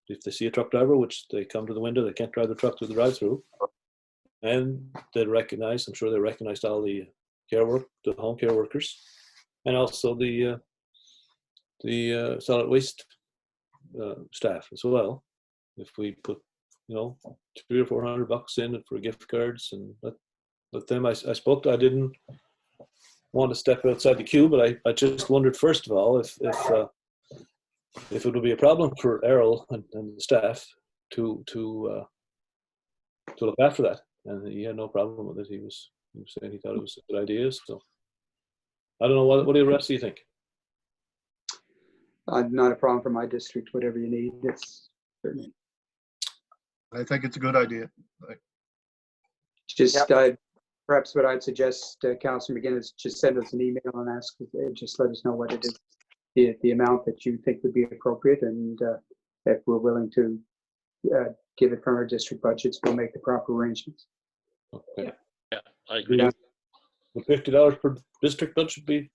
if they see a truck driver, which they come to the window, they can't drive the truck through the drive-through, and they recognize, I'm sure they recognized all the the home care workers, and also the solid waste staff as well. If we put, $300 or $400 in it for gift cards and let them, I spoke to, I didn't want to step outside the queue, but I just wondered first of all if it would be a problem for Errol and the staff to look after that, and he had no problem with it. He was saying he thought it was a good idea. So I don't know, what do the rest of you think? Not a problem for my district. Whatever you need, it's certainly. I think it's a good idea. Just perhaps what I'd suggest, Councillor MacInnis, just send us an email and ask, just let us know what it is, the amount that you think would be appropriate, and if we're willing to give it from our district budgets, we'll make the proper arrangements. Okay. Yeah, I agree. Yeah. Would $50 per district budget be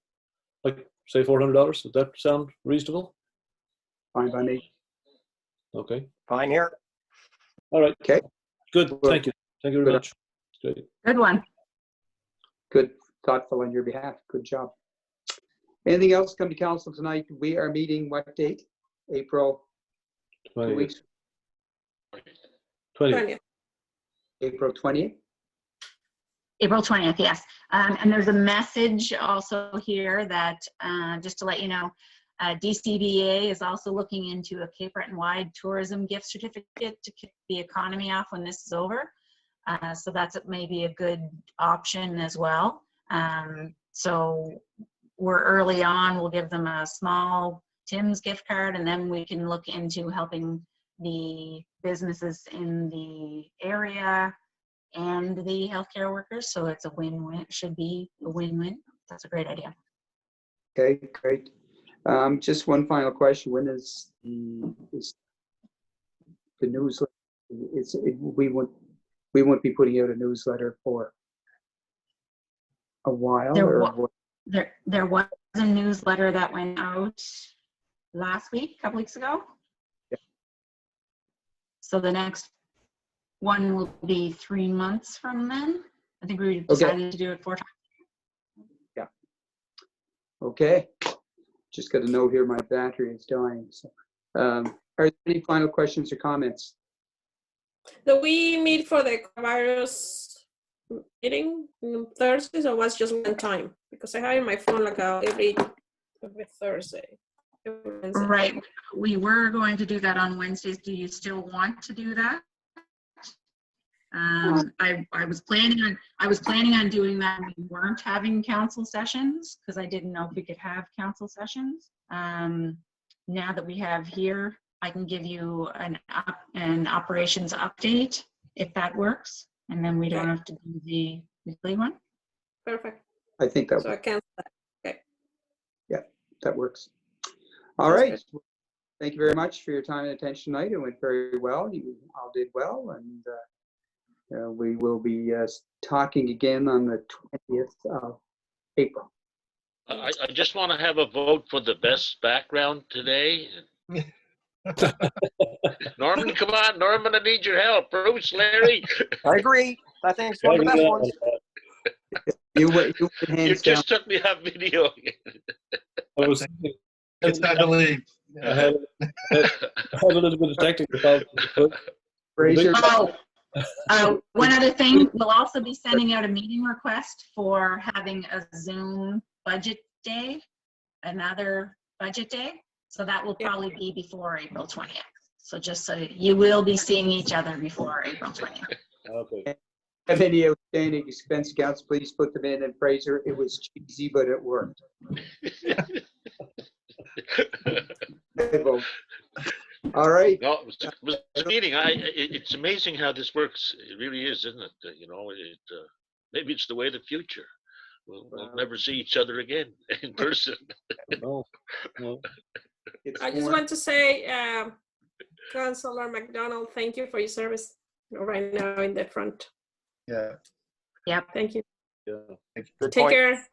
like, say, $400? Does that sound reasonable? Fine by me. Okay. Fine here. All right. Okay. Good. Thank you. Thank you very much. Great. Good one. Good, thoughtful on your behalf. Good job. Anything else come to council tonight? We are meeting what date? April 2 weeks. 20. April 20th. April 20th, yes. And there's a message also here that, just to let you know, DCBA is also looking into a Cape Breton-wide tourism gift certificate to kick the economy off when this is over. So that's maybe a good option as well. So we're early on, we'll give them a small Tim's gift card, and then we can look into helping the businesses in the area and the healthcare workers. So it's a win-win, it should be a win-win. That's a great idea. Okay, great. Just one final question. When is the newsletter? We won't be putting out a newsletter for a while. There was a newsletter that went out last week, a couple weeks ago. Yeah. So the next one will be 3 months from then. I think we decided to do it 4 times. Yeah. Okay. Just got a note here, my battery is dying. So, are there any final questions or comments? Do we meet for the virus meeting on Thursdays, or was just one time? Because I have in my phone like every Thursday. Every Wednesday. Right. We were going to do that on Wednesdays. Do you still want to do that? I was planning on doing that. We weren't having council sessions because I didn't know if we could have council sessions. Now that we have here, I can give you an operations update if that works, and then we don't have to do the weekly one. Perfect. I think that. So I cancel that. Okay. Yeah, that works. All right. thank you very much for your time and attention tonight. It went very well. You all did well, and we will be talking again on the 20th of April. I just want to have a vote for the best background today. Norman, come on, Norman, I need your help. Bruce, Larry. I agree. I think it's one of the best ones. You just took me off video. I was It's time to leave. I had a little bit of technical problem. Fraser, One other thing, we'll also be sending out a meeting request for having a Zoom budget day, another budget day. So that will probably be before April 20th. So just so you will be seeing each other before April 20th. Okay. if any outstanding expense accounts, please put them in. And Fraser, it was cheesy, but it worked. All right. No, it was a meeting. It's amazing how this works. It really is, isn't it? Maybe it's the way of the future. We'll never see each other again in person. No. I just want to say, Councillor MacDonald, thank you for your service right now in the front. Yeah. Yep. Thank you. Yeah. Good Take point. care.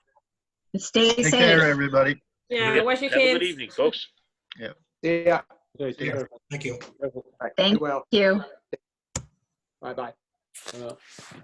Stay Take safe. care, everybody. Yeah, wash your Have a hands. good evening, folks. Yeah. Okay, take Yeah. care. Thank you. Right. Thank Well, you. bye-bye. Yeah.